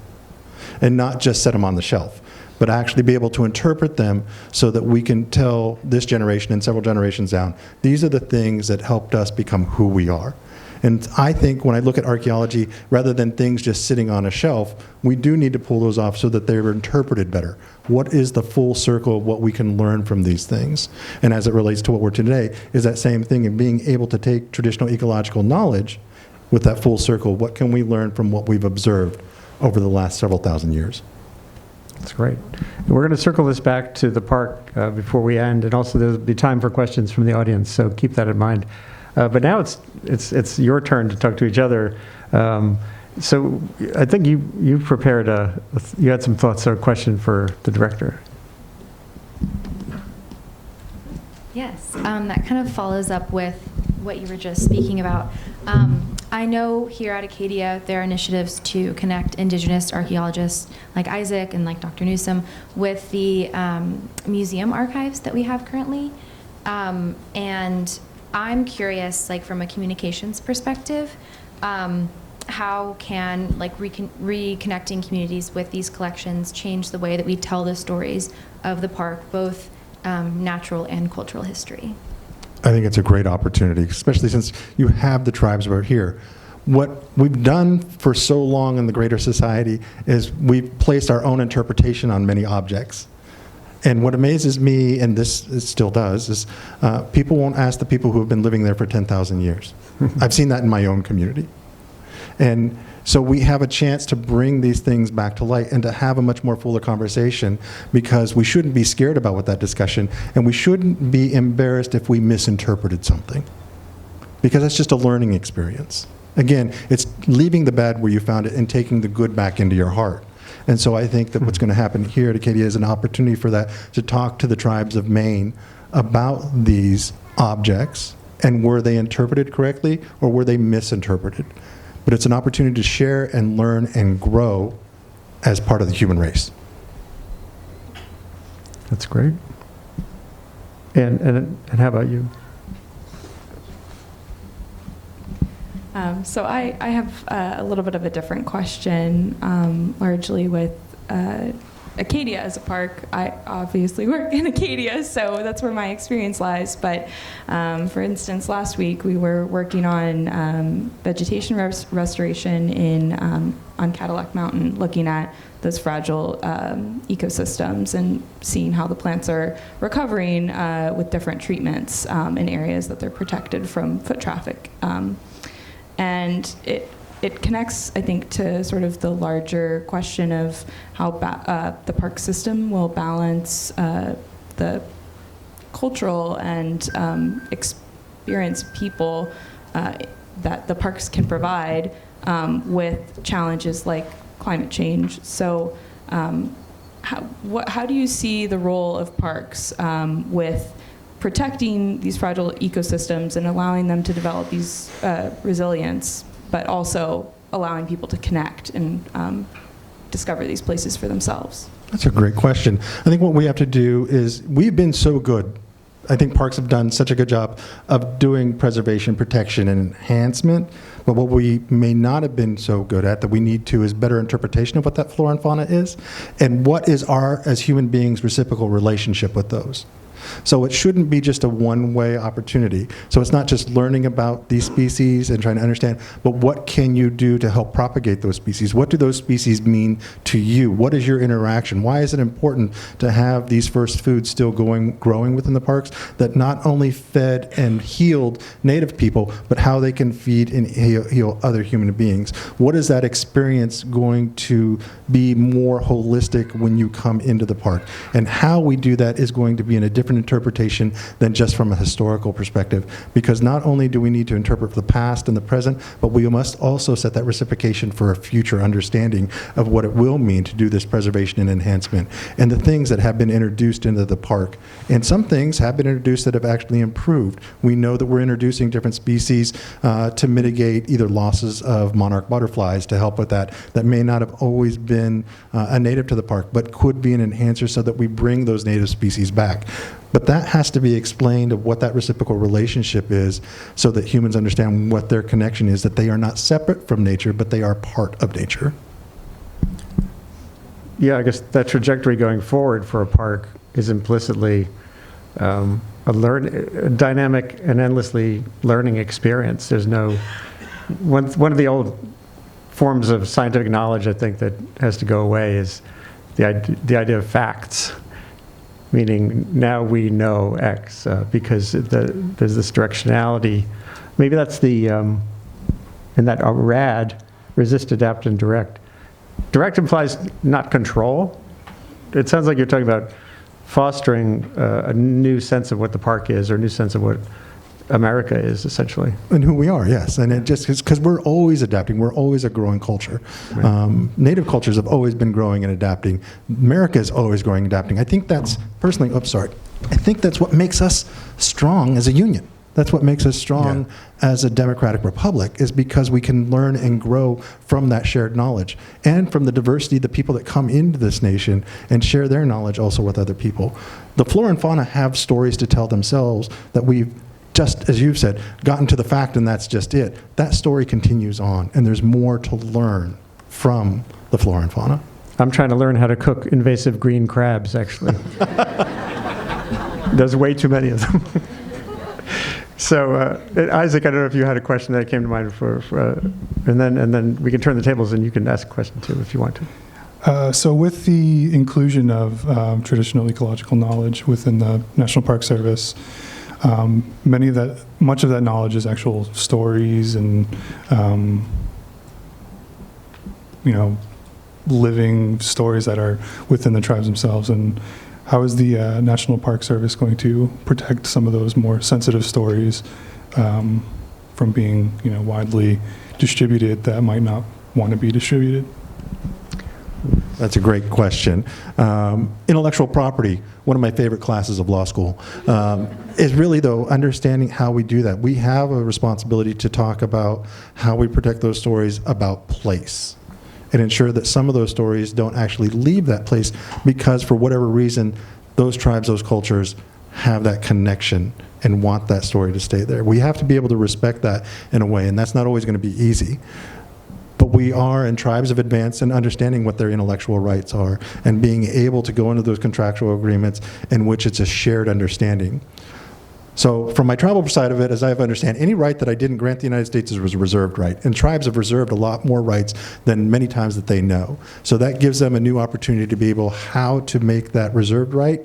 And not just set them on the shelf, but actually be able to interpret them so that we can tell this generation and several generations down, these are the things that helped us become who we are. And I think when I look at archaeology, rather than things just sitting on a shelf, we do need to pull those off so that they're interpreted better. What is the full circle of what we can learn from these things? And as it relates to what we're today, is that same thing in being able to take traditional ecological knowledge with that full circle. What can we learn from what we've observed over the last several thousand years? That's great. And we're going to circle this back to the park before we end, and also there'll be time for questions from the audience, so keep that in mind. But now it's your turn to talk to each other. So I think you prepared you had some thoughts or a question for the director. Yes, that kind of follows up with what you were just speaking about. I know here at Acadia there are initiatives to connect Indigenous archaeologists like Isaac and like Dr. Newsom with the museum archives that we have currently. And I'm curious, like from a communications perspective, how can like reconnecting communities with these collections change the way that we tell the stories of the park, both natural and cultural history? I think it's a great opportunity, especially since you have the tribes over here. What we've done for so long in the greater society is we've placed our own interpretation on many objects. And what amazes me, and this it still does, is people won't ask the people who have been living there for 10,000 years. I've seen that in my own community. And so we have a chance to bring these things back to light and to have a much more fuller conversation, because we shouldn't be scared about with that discussion, and we shouldn't be embarrassed if we misinterpreted something, because that's just a learning experience. Again, it's leaving the bad where you found it and taking the good back into your heart. And so I think that what's going to happen here at Acadia is an opportunity for that, to talk to the tribes of Maine about these objects, and were they interpreted correctly or were they misinterpreted? But it's an opportunity to share and learn and grow as part of the human race. That's great. And how about you? So I have a little bit of a different question, largely with Acadia as a park. I obviously work in Acadia, so that's where my experience lies. But for instance, last week we were working on vegetation restoration on Cadillac Mountain, looking at those fragile ecosystems and seeing how the plants are recovering with different treatments in areas that they're protected from foot traffic. And it connects, I think, to sort of the larger question of how the park system will balance the cultural and experience people that the parks can provide with challenges like climate change. So how do you see the role of parks with protecting these fragile ecosystems and allowing them to develop these resilience, but also allowing people to connect and discover these places for themselves? That's a great question. I think what we have to do is, we've been so good. I think parks have done such a good job of doing preservation, protection, and enhancement. But what we may not have been so good at, that we need to, is better interpretation of what that flora and fauna is, and what is our, as human beings, reciprocal relationship with those. So it shouldn't be just a one-way opportunity. So it's not just learning about these species and trying to understand, but what can you do to help propagate those species? What do those species mean to you? What is your interaction? Why is it important to have these first foods still growing within the parks that not only fed and healed native people, but how they can feed and heal other human beings? What is that experience going to be more holistic when you come into the park? And how we do that is going to be in a different interpretation than just from a historical perspective, because not only do we need to interpret the past and the present, but we must also set that reciprocation for a future understanding of what it will mean to do this preservation and enhancement, and the things that have been introduced into the park. And some things have been introduced that have actually improved. We know that we're introducing different species to mitigate either losses of monarch butterflies, to help with that may not have always been a native to the park, but could be an enhancer, so that we bring those native species back. But that has to be explained, of what that reciprocal relationship is, so that humans understand what their connection is, that they are not separate from nature, but they are part of nature. Yeah, I guess that trajectory going forward for a park is implicitly a dynamic and endlessly learning experience. There's no, one of the old forms of scientific knowledge, I think, that has to go away is the idea of facts. Meaning now we know X because there's this directionality. Maybe that's the, in that RAD, resist, adapt, and direct. Direct implies not control. It sounds like you're talking about fostering a new sense of what the park is, or a new sense of what America is, essentially. And who we are, yes. And it just because we're always adapting. We're always a growing culture. Right. Native cultures have always been growing and adapting. America is always growing and adapting. I think that's, personally, I think that's what makes us strong as a union. That's what makes us strong as a democratic republic, is because we can learn and grow from that shared knowledge, and from the diversity of the people that come into this nation and share their knowledge also with other people. The flora and fauna have stories to tell themselves that we've, just as you've said, gotten to the fact and that's just it. That story continues on, and there's more to learn from the flora and fauna. I'm trying to learn how to cook invasive green crabs, actually. There's way too many of them. So, Isaac, I don't know if you had a question that came to mind and then we can turn the tables and you can ask a question too if you want to. So with the inclusion of traditional ecological knowledge within the National Park Service, much of that knowledge is actual stories and, living stories that are within the tribes themselves. And how is the National Park Service going to protect some of those more sensitive stories from being, widely distributed that might not want to be distributed? That's a great question. Intellectual property, one of my favorite classes of law school, is really, though, understanding how we do that. We have a responsibility to talk about how we protect those stories about place, and ensure that some of those stories don't actually leave that place because, for whatever reason, those tribes, those cultures have that connection and want that story to stay there. We have to be able to respect that in a way, and that's not always going to be easy. But we are, and tribes have advanced in understanding what their intellectual rights are and being able to go into those contractual agreements in which it's a shared understanding. So from my tribal side of it, as I understand, any right that I didn't grant the United States was a reserved right. And tribes have reserved a lot more rights than many times that they know. So that gives them a new opportunity to be able how to make that reserved right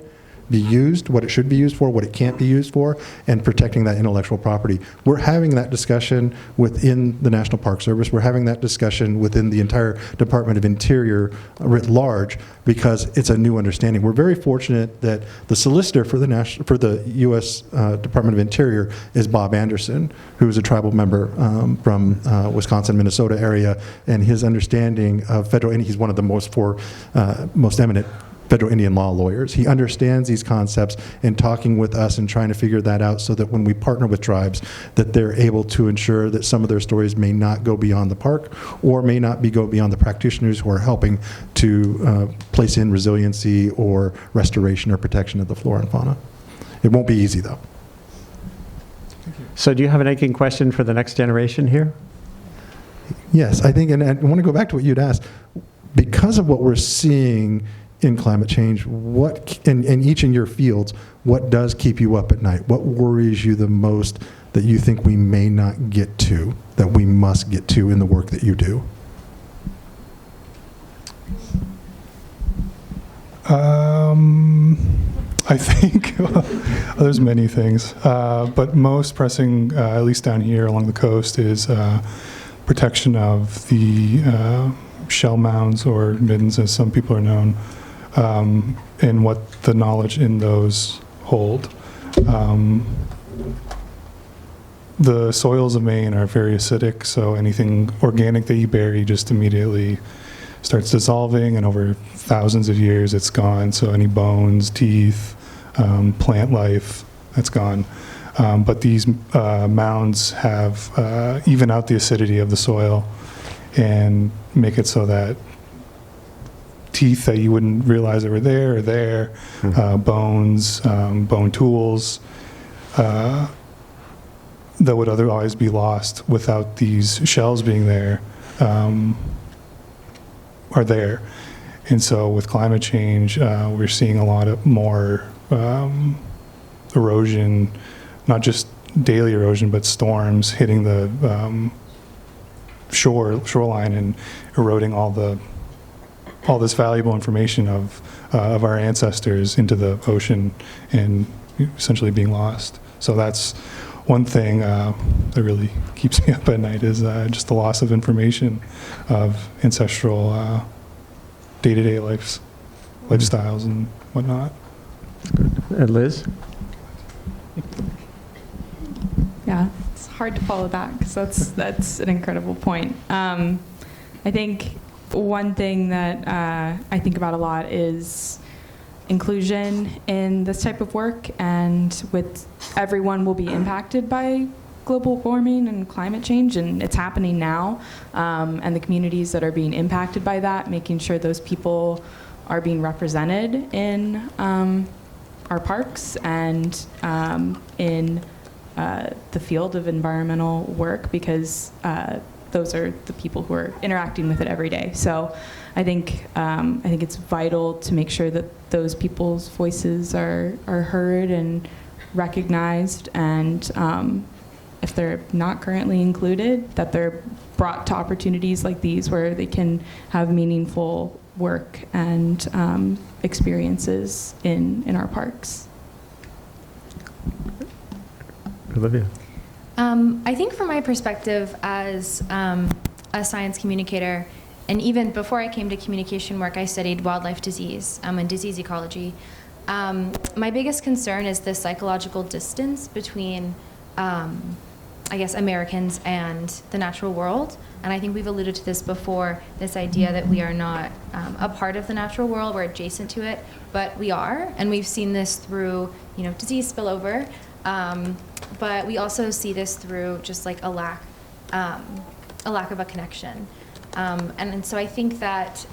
be used, what it should be used for, what it can't be used for, and protecting that intellectual property. We're having that discussion within the National Park Service. We're having that discussion within the entire Department of Interior writ large, because it's a new understanding. We're very fortunate that the solicitor for the U.S. Department of Interior is Bob Anderson, who is a tribal member from Wisconsin, Minnesota area, and his understanding of federal, and he's one of the most eminent federal Indian law lawyers. He understands these concepts and talking with us and trying to figure that out so that when we partner with tribes, that they're able to ensure that some of their stories may not go beyond the park or may not go beyond the practitioners who are helping to place in resiliency or restoration or protection of the flora and fauna. It won't be easy, though. So do you have an aching question for the next generation here? Yes, I think, and I want to go back to what you'd asked. Because of what we're seeing in climate change, what in each in your fields, what does keep you up at night? What worries you the most that you think we may not get to, that we must get to in the work that you do? I think there's many things, but most pressing, at least down here along the coast, is protection of the shell mounds, or middens as some people are known, and what the knowledge in those hold. The soils of Maine are very acidic, so anything organic that you bury just immediately starts dissolving, and over thousands of years it's gone. So any bones, teeth, plant life, that's gone. But these mounds have even out the acidity of the soil and make it so that teeth that you wouldn't realize are there are there, bones, bone tools that would otherwise be lost without these shells being there are there. And so with climate change, we're seeing a lot of more erosion, not just daily erosion, but storms hitting the shoreline and eroding all this valuable information of our ancestors into the ocean and essentially being lost. So that's one thing that really keeps me up at night, is just the loss of information of ancestral day-to-day lifestyles and whatnot. And Liz? Yeah, it's hard to follow that, because that's an incredible point. I think one thing that I think about a lot is inclusion in this type of work, and with everyone will be impacted by global warming and climate change, and it's happening now, and the communities that are being impacted by that, making sure those people are being represented in our parks and in the field of environmental work, because those are the people who are interacting with it every day. So I think it's vital to make sure that those people's voices are heard and recognized, and if they're not currently included, that they're brought to opportunities like these where they can have meaningful work and experiences in our parks. Olivia? I think from my perspective as a science communicator, and even before I came to communication work, I studied wildlife disease and disease ecology. My biggest concern is the psychological distance between, I guess, Americans and the natural world. And I think we've alluded to this before, this idea that we are not a part of the natural world, we're adjacent to it, but we are. And we've seen this through, disease spillover. But we also see this through just like a lack of a connection. And so I think that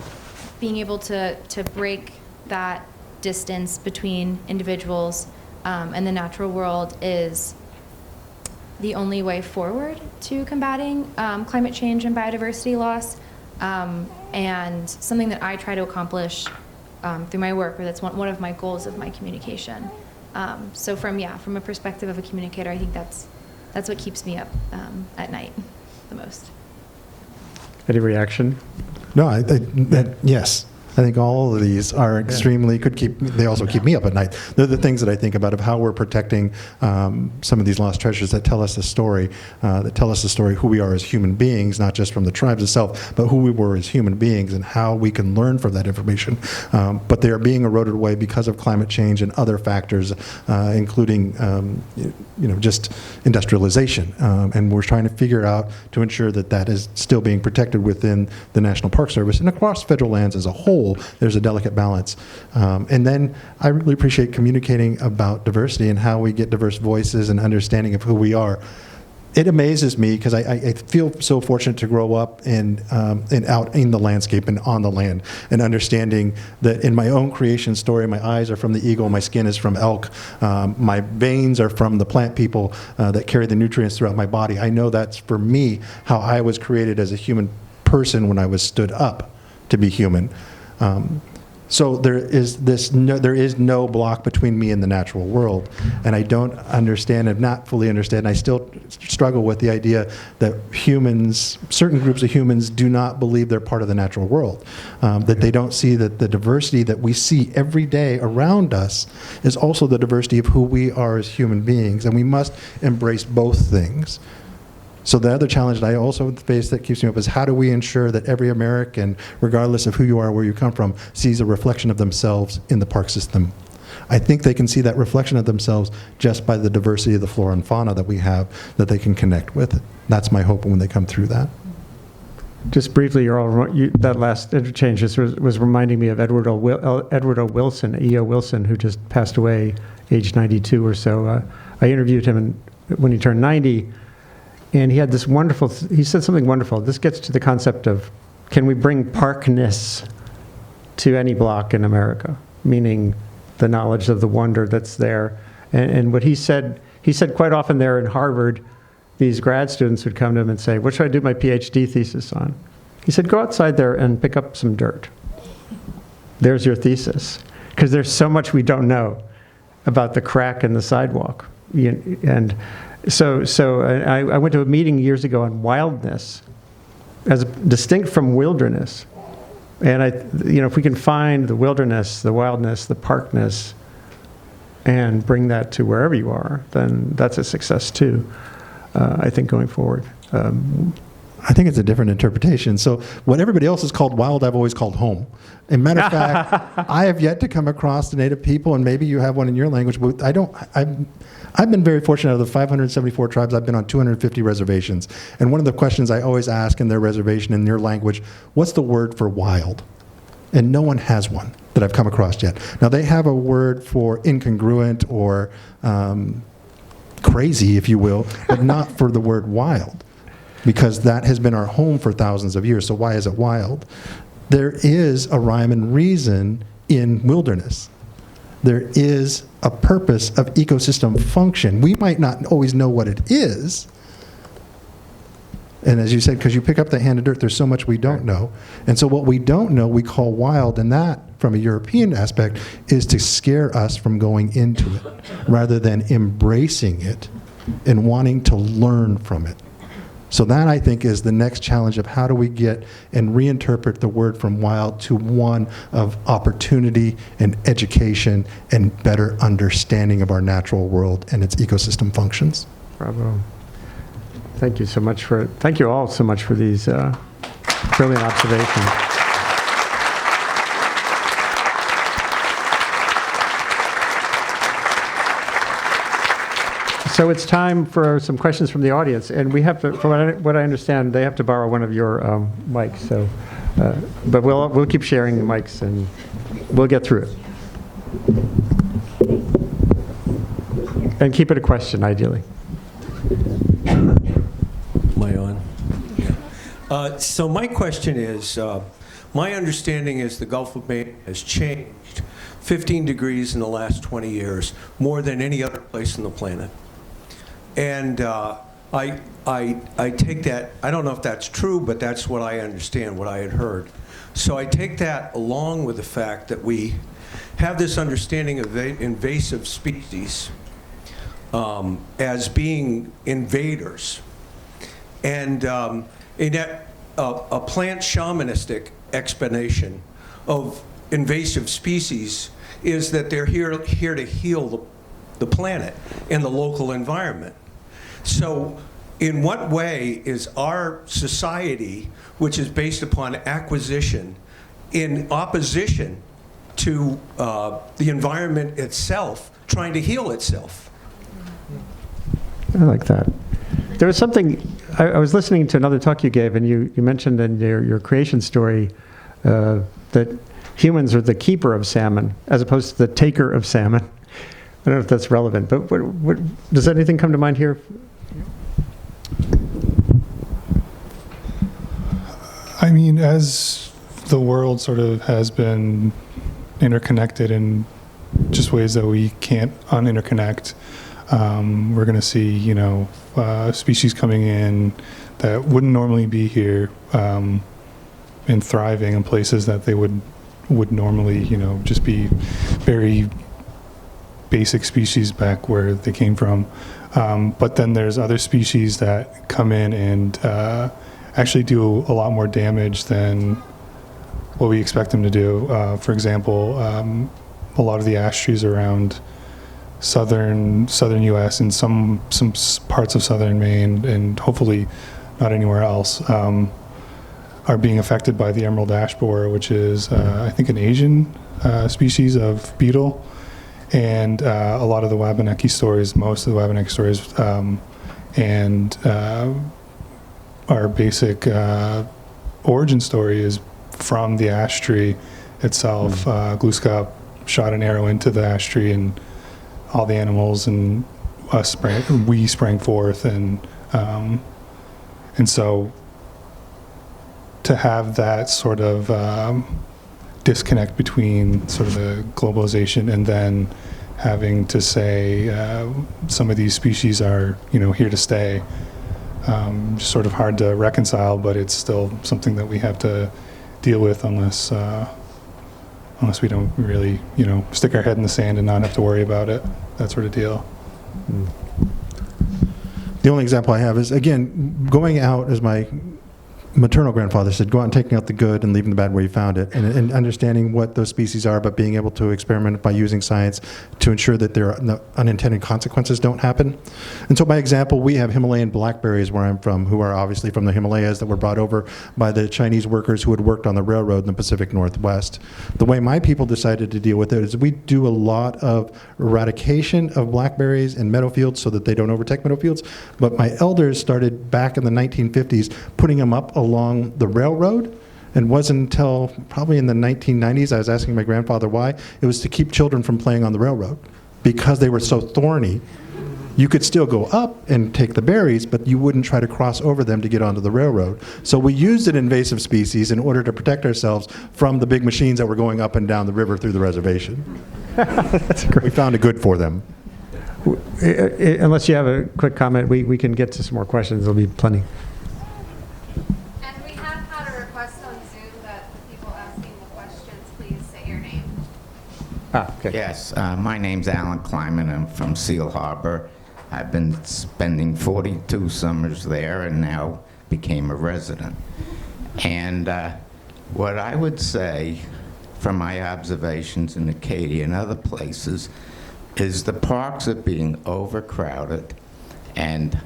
being able to break that distance between individuals and the natural world is the only way forward to combating climate change and biodiversity loss, and something that I try to accomplish through my work, or that's one of my goals of my communication. So from a perspective of a communicator, I think that's what keeps me up at night the most. Any reaction? No, yes. I think all of these are extremely, they also keep me up at night. They're the things that I think about of how we're protecting some of these lost treasures that tell us the story, who we are as human beings, not just from the tribes itself, but who we were as human beings and how we can learn from that information. But they are being eroded away because of climate change and other factors, including just industrialization. And we're trying to figure out to ensure that that is still being protected within the National Park Service and across federal lands as a whole. There's a delicate balance. And then I really appreciate communicating about diversity and how we get diverse voices and understanding of who we are. It amazes me because I feel so fortunate to grow up and out in the landscape and on the land, and understanding that in my own creation story, my eyes are from the eagle, my skin is from elk, my veins are from the plant people that carry the nutrients throughout my body. I know that's, for me, how I was created as a human person when I was stood up to be human. So there is no block between me and the natural world, and I don't understand and not fully understand. I still struggle with the idea that certain groups of humans do not believe they're part of the natural world, that they don't see that the diversity that we see every day around us is also the diversity of who we are as human beings, and we must embrace both things. So the other challenge that I also face that keeps me up is how do we ensure that every American, regardless of who you are, where you come from, sees a reflection of themselves in the park system. I think they can see that reflection of themselves just by the diversity of the flora and fauna that we have, that they can connect with. That's my hope when they come through that. Just briefly, that last interchange was reminding me of Edward O. Wilson, E.O. Wilson, who just passed away, age 92 or so. I interviewed him when he turned 90. And he had this he said something wonderful. This gets to the concept of, can we bring parkness to any block in America? Meaning the knowledge of the wonder that's there. And what he said quite often there in Harvard, these grad students would come to him and say, what should I do my PhD thesis on? He said, go outside there and pick up some dirt. There's your thesis. Because there's so much we don't know about the crack in the sidewalk. And So I went to a meeting years ago on wildness, as distinct from wilderness. And if we can find the wilderness, the wildness, the parkness, and bring that to wherever you are, then that's a success too, I think, going forward. I think it's a different interpretation. So what everybody else has called wild, I've always called home. As a matter of fact, I have yet to come across the native people, and maybe you have one in your language, but I've been very fortunate. Out of the 574 tribes, I've been on 250 reservations. And one of the questions I always ask in their reservation, in their language, what's the word for wild? And no one has one that I've come across yet. Now, they have a word for incongruent or crazy, if you will, but not for the word wild, because that has been our home for thousands of years. So why is it wild? There is a rhyme and reason in wilderness. There is a purpose of ecosystem function. We might not always know what it is. And as you said, because you pick up the hand of dirt, there's so much we don't know. And so what we don't know, we call wild, and that, from a European aspect, is to scare us from going into it, rather than embracing it and wanting to learn from it. So that, I think, is the next challenge of how do we get and reinterpret the word from wild to one of opportunity and education and better understanding of our natural world and its ecosystem functions. Bravo. Thank you all so much for these brilliant observations. So it's time for some questions from the audience, and we have to, from what I understand, they have to borrow one of your mics. So, but we'll keep sharing the mics, and we'll get through it. And keep it a question, ideally. Am I on? Yeah. So my question is, my understanding is the Gulf of Maine has changed 15 degrees in the last 20 years, more than any other place on the planet. And I take that, I don't know if that's true, but that's what I understand, what I had heard. So I take that along with the fact that we have this understanding of invasive species as being invaders. And in that, a plant shamanistic explanation of invasive species is that they're here to heal the planet and the local environment. So in what way is our society, which is based upon acquisition, in opposition to the environment itself, trying to heal itself? I like that. There was something, I was listening to another talk you gave, and you mentioned in your creation story that humans are the keeper of salmon as opposed to the taker of salmon. I don't know if that's relevant, but does anything come to mind here? I mean, as the world sort of has been interconnected in just ways that we can't uninterconnect, we're going to see, species coming in that wouldn't normally be here, and thriving in places that they would normally, just be very basic species back where they came from. But then there's other species that come in and actually do a lot more damage than what we expect them to do. For example, a lot of the ash trees around southern U.S. and some parts of southern Maine, and hopefully not anywhere else, are being affected by the emerald ash borer, which is, I think, an Asian species of beetle. And a lot of the Wabanaki stories, most of the Wabanaki stories, and our basic origin story is from the ash tree itself. Glooskap shot an arrow into the ash tree, and all the animals and we sprang forth, and so to have that sort of disconnect between sort of the globalization and then having to say some of these species are here to stay, just sort of hard to reconcile, but it's still something that we have to deal with unless we don't really stick our head in the sand and not have to worry about it, that sort of deal. The only example I have is, again, going out, as my maternal grandfather said, go out and taking out the good and leaving the bad where you found it, and understanding what those species are, but being able to experiment by using science to ensure that there are no unintended consequences don't happen. And so by example, we have Himalayan blackberries where I'm from, who are obviously from the Himalayas, that were brought over by the Chinese workers who had worked on the railroad in the Pacific Northwest. The way my people decided to deal with it is we do a lot of eradication of blackberries in meadow fields so that they don't overtake meadow fields, but my elders started back in the 1950s putting them up along the railroad, and wasn't until probably in the 1990s, I was asking my grandfather why, it was to keep children from playing on the railroad. Because they were so thorny, you could still go up and take the berries, but you wouldn't try to cross over them to get onto the railroad. So we used an invasive species in order to protect ourselves from the big machines that were going up and down the river through the reservation. That's great. We found a good for them. Unless you have a quick comment, we can get to some more questions. There'll be plenty. Okay. Yes, my name's Alan Kleiman. I'm from Seal Harbor. I've been spending 42 summers there and now became a resident. And what I would say from my observations in Acadia and other places is the parks are being overcrowded, and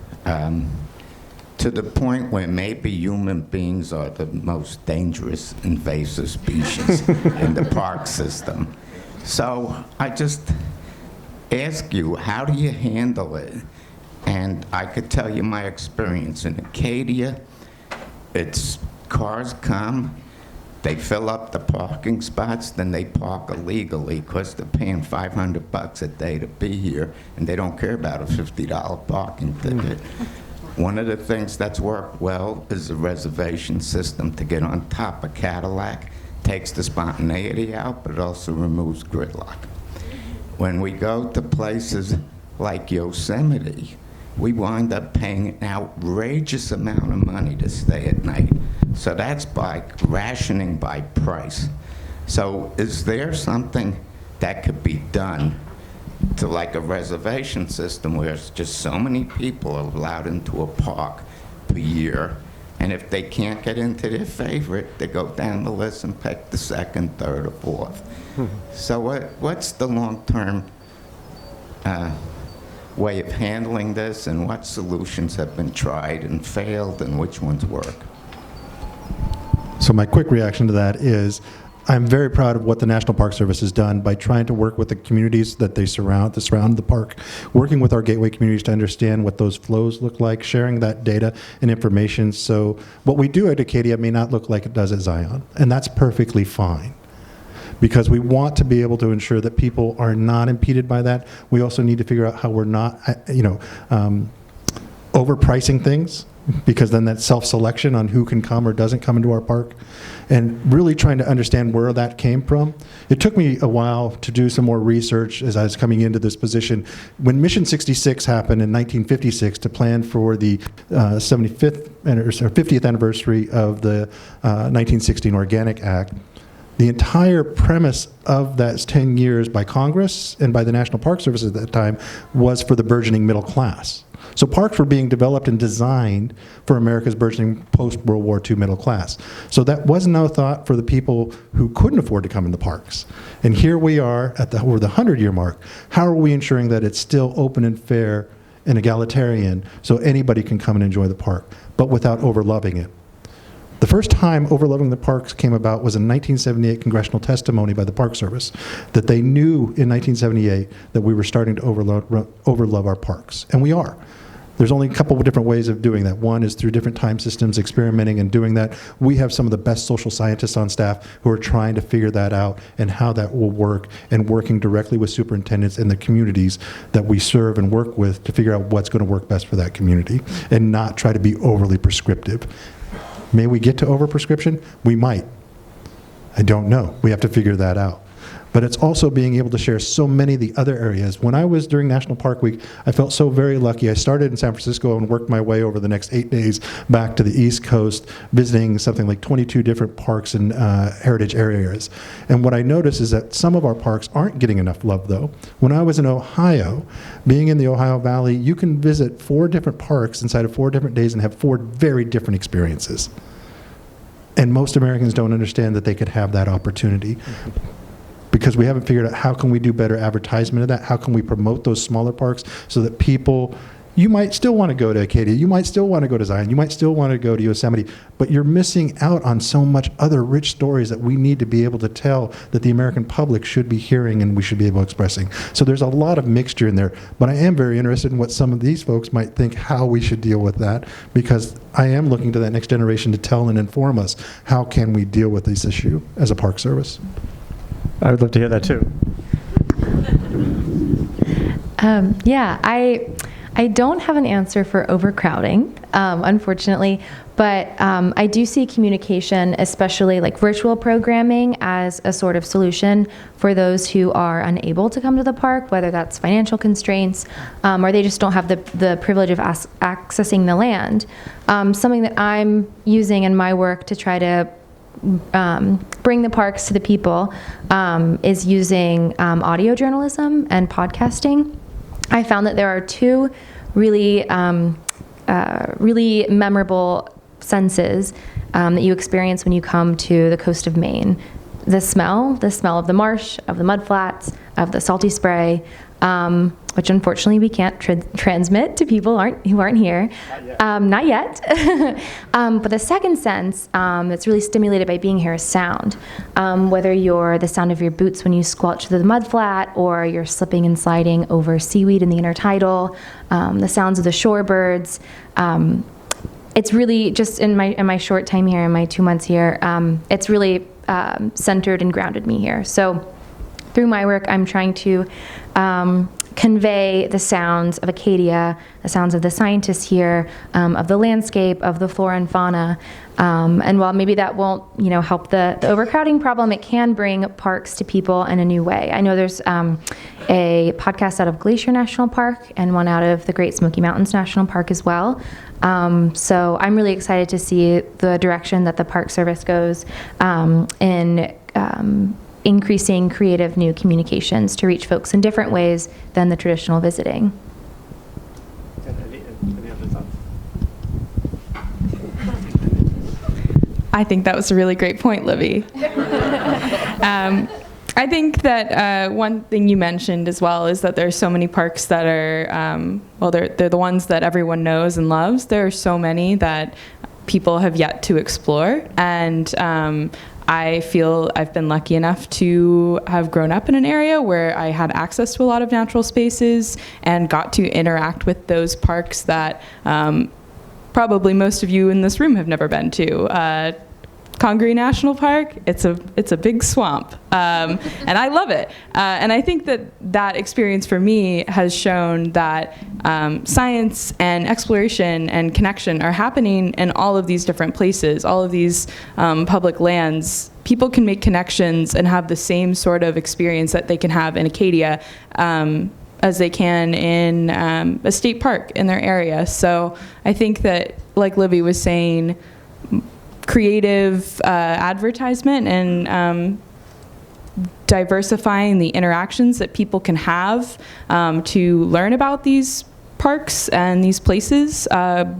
to the point where maybe human beings are the most dangerous invasive species in the park system. So I just ask you, how do you handle it? And I could tell you my experience in Acadia. It's cars come, they fill up the parking spots, then they park illegally because they're paying $500 a day to be here, and they don't care about a $50 parking ticket. One of the things that's worked well is the reservation system to get on top of Cadillac. Takes the spontaneity out, but it also removes gridlock. When we go to places like Yosemite, we wind up paying an outrageous amount of money to stay at night. So that's by rationing by price. So is there something that could be done to, like a reservation system where it's just so many people are allowed into a park per year And if they can't get into their favorite, they go down the list and pick the second, third, or fourth. So what's the long-term way of handling this, and what solutions have been tried and failed, and which ones work? So my quick reaction to that is I'm very proud of what the National Park Service has done by trying to work with the communities that surround the park, working with our gateway communities to understand what those flows look like, sharing that data and information. So what we do at Acadia may not look like it does at Zion, and that's perfectly fine, because we want to be able to ensure that people are not impeded by that. We also need to figure out how we're not, overpricing things, because then that's self-selection on who can come or doesn't come into our park, and really trying to understand where that came from. It took me a while to do some more research as I was coming into this position. When Mission 66 happened in 1956 to plan for the 50th anniversary of the 1916 Organic Act, the entire premise of that 10 years by Congress and by the National Park Service at that time was for the burgeoning middle class. So parks were being developed and designed for America's burgeoning post-World War II middle class. So that was no thought for the people who couldn't afford to come in the parks. And here we are at over the 100-year mark. How are we ensuring that it's still open and fair and egalitarian so anybody can come and enjoy the park, but without overloving it? The first time overloving the parks came about was in 1978 congressional testimony by the Park Service that they knew in 1978 that we were starting to overlove our parks, and we are. There's only a couple of different ways of doing that. One is through different time systems, experimenting and doing that. We have some of the best social scientists on staff who are trying to figure that out and how that will work, and working directly with superintendents in the communities that we serve and work with to figure out what's going to work best for that community and not try to be overly prescriptive. May we get to overprescription? We might. I don't know. We have to figure that out. But it's also being able to share so many of the other areas. When I was during National Park Week, I felt so very lucky. I started in San Francisco and worked my way over the next 8 days back to the East Coast, visiting something like 22 different parks and heritage areas. And what I noticed is that some of our parks aren't getting enough love, though. When I was in Ohio, being in the Ohio Valley, you can visit 4 different parks inside of 4 different days and have 4 very different experiences. And most Americans don't understand that they could have that opportunity, because we haven't figured out how can we do better advertisement of that, how can we promote those smaller parks so that people, you might still want to go to Acadia, you might still want to go to Zion, you might still want to go to Yosemite, but you're missing out on so much other rich stories that we need to be able to tell, that the American public should be hearing and we should be able to expressing. So there's a lot of mixture in there, but I am very interested in what some of these folks might think how we should deal with that, because I am looking to that next generation to tell and inform us how can we deal with this issue as a park service. I would love to hear that too. I don't have an answer for overcrowding, unfortunately, but I do see communication, especially like virtual programming, as a sort of solution for those who are unable to come to the park, whether that's financial constraints or they just don't have the privilege of accessing the land. Something that I'm using in my work to try to bring the parks to the people is using audio journalism and podcasting. I found that there are 2 really memorable senses that you experience when you come to the coast of Maine. The smell of the marsh, of the mudflats, of the salty spray, which unfortunately we can't transmit to people who aren't here. Not yet. But the second sense that's really stimulated by being here is sound. Whether you're the sound of your boots when you squelch through the mudflat, or you're slipping and sliding over seaweed in the intertidal, the sounds of the shorebirds. It's really just in my short time here, in my 2 months here, it's really centered and grounded me here. So through my work, I'm trying to convey the sounds of Acadia, the sounds of the scientists here, of the landscape, of the flora and fauna. And while maybe that won't, help the overcrowding problem, it can bring parks to people in a new way. I know there's a podcast out of Glacier National Park and one out of the Great Smoky Mountains National Park as well. So I'm really excited to see the direction that the Park Service goes in increasing creative new communications to reach folks in different ways than the traditional visiting. Any other thoughts? I think that was a really great point, Livy. I think that one thing you mentioned as well is that there's so many parks that are, they're the ones that everyone knows and loves. There are so many that people have yet to explore, and I feel I've been lucky enough to have grown up in an area where I had access to a lot of natural spaces and got to interact with those parks that probably most of you in this room have never been to. Congaree National Park, it's a big swamp, and I love it. And I think that experience for me has shown that science and exploration and connection are happening in all of these different places, all of these public lands. People can make connections and have the same sort of experience that they can have in Acadia as they can in a state park in their area. So I think that, like Livy was saying, creative advertisement and diversifying the interactions that people can have to learn about these parks and these places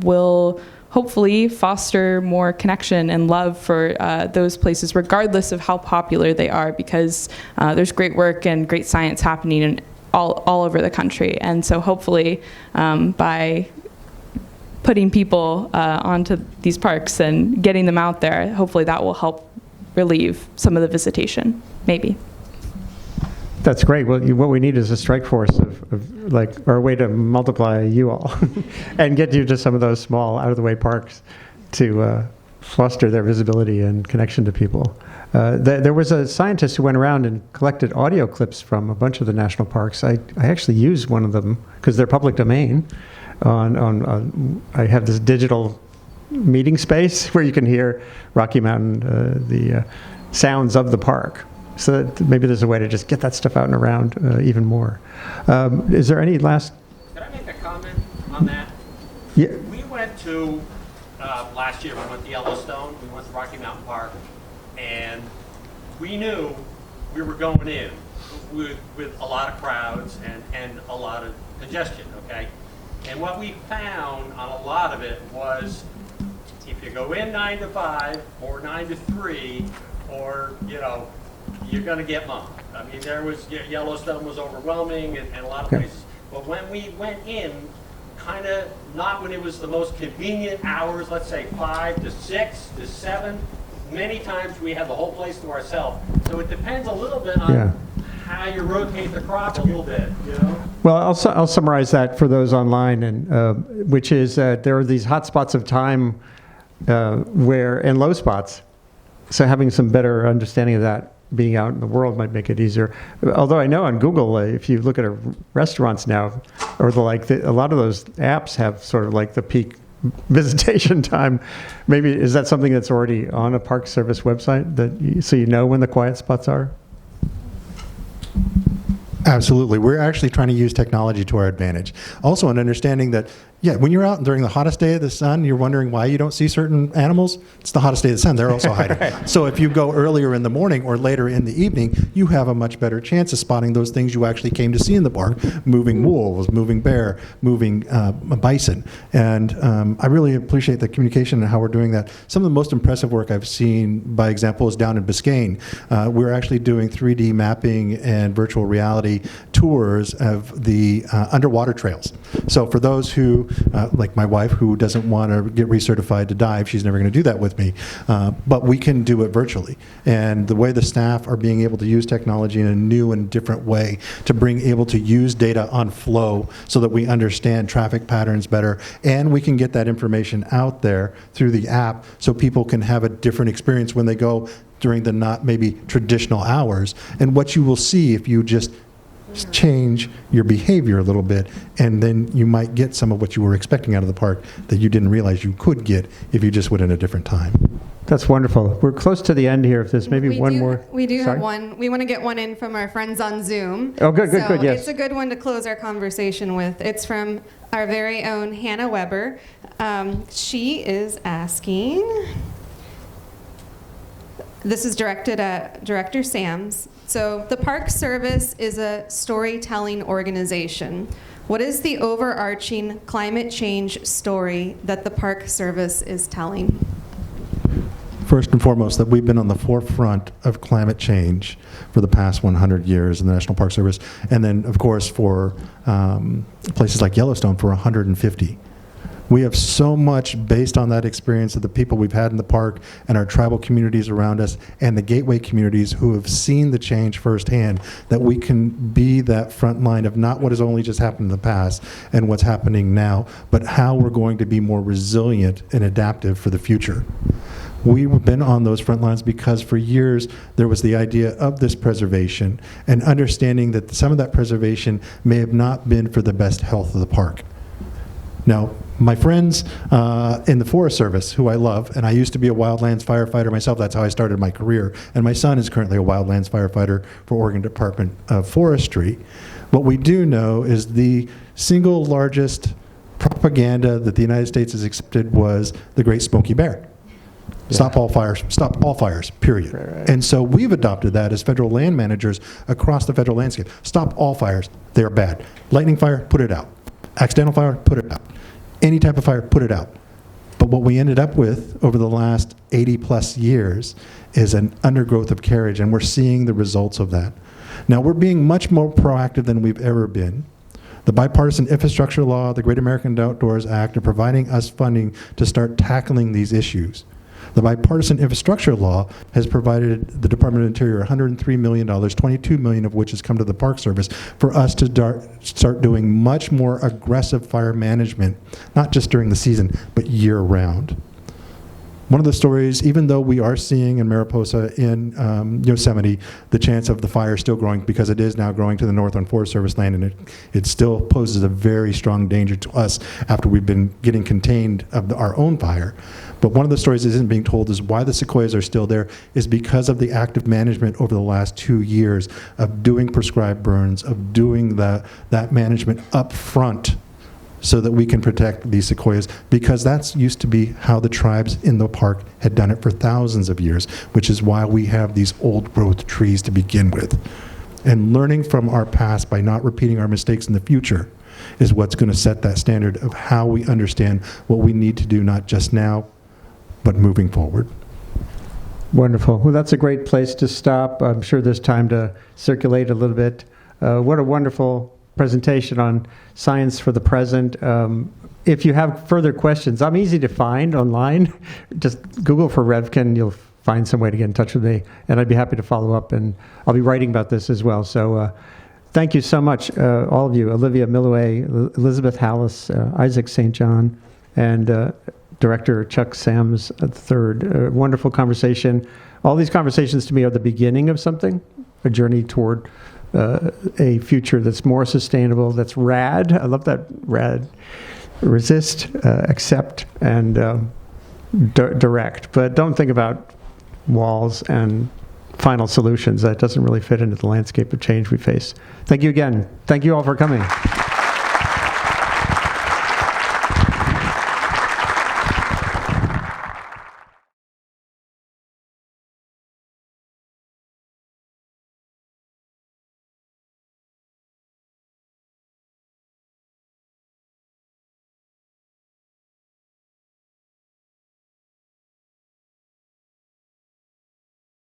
will hopefully foster more connection and love for those places, regardless of how popular they are, because there's great work and great science happening in all over the country. And so hopefully by putting people onto these parks and getting them out there, hopefully that will help relieve some of the visitation, maybe. That's great. Well, what we need is a strike force of like, or a way to multiply you all and get you to some of those small, out-of-the-way parks to foster their visibility and connection to people. There was a scientist who went around and collected audio clips from a bunch of the national parks. I actually used one of them because they're public domain. I have this digital meeting space where you can hear Rocky Mountain, the sounds of the park. So that maybe there's a way to just get that stuff out and around even more. Is there any last? Can I make a comment on that? Yeah. We went to, last year, we went to Yellowstone, we went to Rocky Mountain Park, and we knew we were going in with a lot of crowds and a lot of congestion, okay? And what we found on a lot of it was if you go in 9 to 5 or 9 to 3, or, you're going to get mugged. I mean, Yellowstone was overwhelming and a lot of places. But when we went in, kind of not when it was the most convenient hours, let's say 5 to 6 to 7, many times we had the whole place to ourselves. So it depends a little bit on how you rotate the crop a little bit, Well, I'll summarize that for those online, and which is that there are these hot spots of time and low spots. So having some better understanding of that, being out in the world, might make it easier. Although I know on Google, if you look at restaurants now, or a lot of those apps have sort of like the peak visitation time. Maybe is that something that's already on a Park Service website so you know when the quiet spots are? Absolutely. We're actually trying to use technology to our advantage. Also, an understanding that, when you're out during the hottest day of the sun, you're wondering why you don't see certain animals. It's the hottest day of the sun. They're also hiding. Right. So if you go earlier in the morning or later in the evening, you have a much better chance of spotting those things you actually came to see in the park. Moving wolves, moving bear, moving bison. And I really appreciate the communication and how we're doing that. Some of the most impressive work I've seen, by example, is down in Biscayne. We're actually doing 3D mapping and virtual reality tours of the underwater trails. So for those who, like my wife, who doesn't want to get recertified to dive, she's never going to do that with me, but we can do it virtually. And the way the staff are being able to use technology in a new and different way to bring able to use data on flow so that we understand traffic patterns better, and we can get that information out there through the app so people can have a different experience when they go during the not maybe traditional hours. And what you will see if you just change your behavior a little bit, and then you might get some of what you were expecting out of the park that you didn't realize you could get if you just went in a different time. That's wonderful. We're close to the end here. If there's maybe one more. We do have one. We want to get one in from our friends on Zoom. Oh, good, yes. It's a good one to close our conversation with. It's from our very own Hannah Weber. She is asking, this is directed at Director Sams. So the Park Service is a storytelling organization. What is the overarching climate change story that the Park Service is telling? First and foremost, that we've been on the forefront of climate change for the past 100 years in the National Park Service, and then, of course, for places like Yellowstone for 150. We have so much based on that experience of the people we've had in the park and our tribal communities around us and the gateway communities who have seen the change firsthand, that we can be that front line of not what has only just happened in the past and what's happening now, but how we're going to be more resilient and adaptive for the future. We've been on those front lines because for years there was the idea of this preservation and understanding that some of that preservation may have not been for the best health of the park. Now, my friends in the Forest Service, who I love, and I used to be a wildlands firefighter myself, that's how I started my career, and my son is currently a wildlands firefighter for Oregon Department of Forestry. What we do know is the single largest propaganda that the United States has accepted was the Great Smoky Bear. Yeah. Stop all fires, period. Right. And so we've adopted that as federal land managers across the federal landscape. Stop all fires, they're bad. Lightning fire, put it out. Accidental fire, put it out. Any type of fire, put it out. But what we ended up with over the last 80 plus years is an undergrowth of carriage, and we're seeing the results of that. Now, we're being much more proactive than we've ever been. The Bipartisan Infrastructure Law, the Great American Outdoors Act are providing us funding to start tackling these issues. The Bipartisan Infrastructure Law has provided the Department of Interior $103 million, $22 million of which has come to the Park Service, for us to start doing much more aggressive fire management, not just during the season, but year-round. One of the stories, even though we are seeing in Mariposa, in Yosemite, the chance of the fire still growing, because it is now growing to the north on Forest Service land, and it still poses a very strong danger to us after we've been getting contained of our own fire. But one of the stories that isn't being told is why the sequoias are still there is because of the active management over the last 2 years of doing prescribed burns, of doing that management up front, so that we can protect these sequoias, because that's used to be how the tribes in the park had done it for thousands of years, which is why we have these old growth trees to begin with. And learning from our past by not repeating our mistakes in the future is what's going to set that standard of how we understand what we need to do, not just now, but moving forward. Wonderful. Well, that's a great place to stop. I'm sure there's time to circulate a little bit. What a wonderful presentation on science for the present. If you have further questions, I'm easy to find online. Just Google for Revkin, you'll find some way to get in touch with me, and I'd be happy to follow up, and I'll be writing about this as well. So thank you so much, all of you, Olivia Milloway, Elizabeth Hallis, Isaac St. John, and Director Chuck Sams III. Wonderful conversation. All these conversations to me are the beginning of something, a journey toward a future that's more sustainable, that's rad. I love that, rad. Resist, accept, and direct. But don't think about walls and final solutions. That doesn't really fit into the landscape of change we face. Thank you again. Thank you all for coming.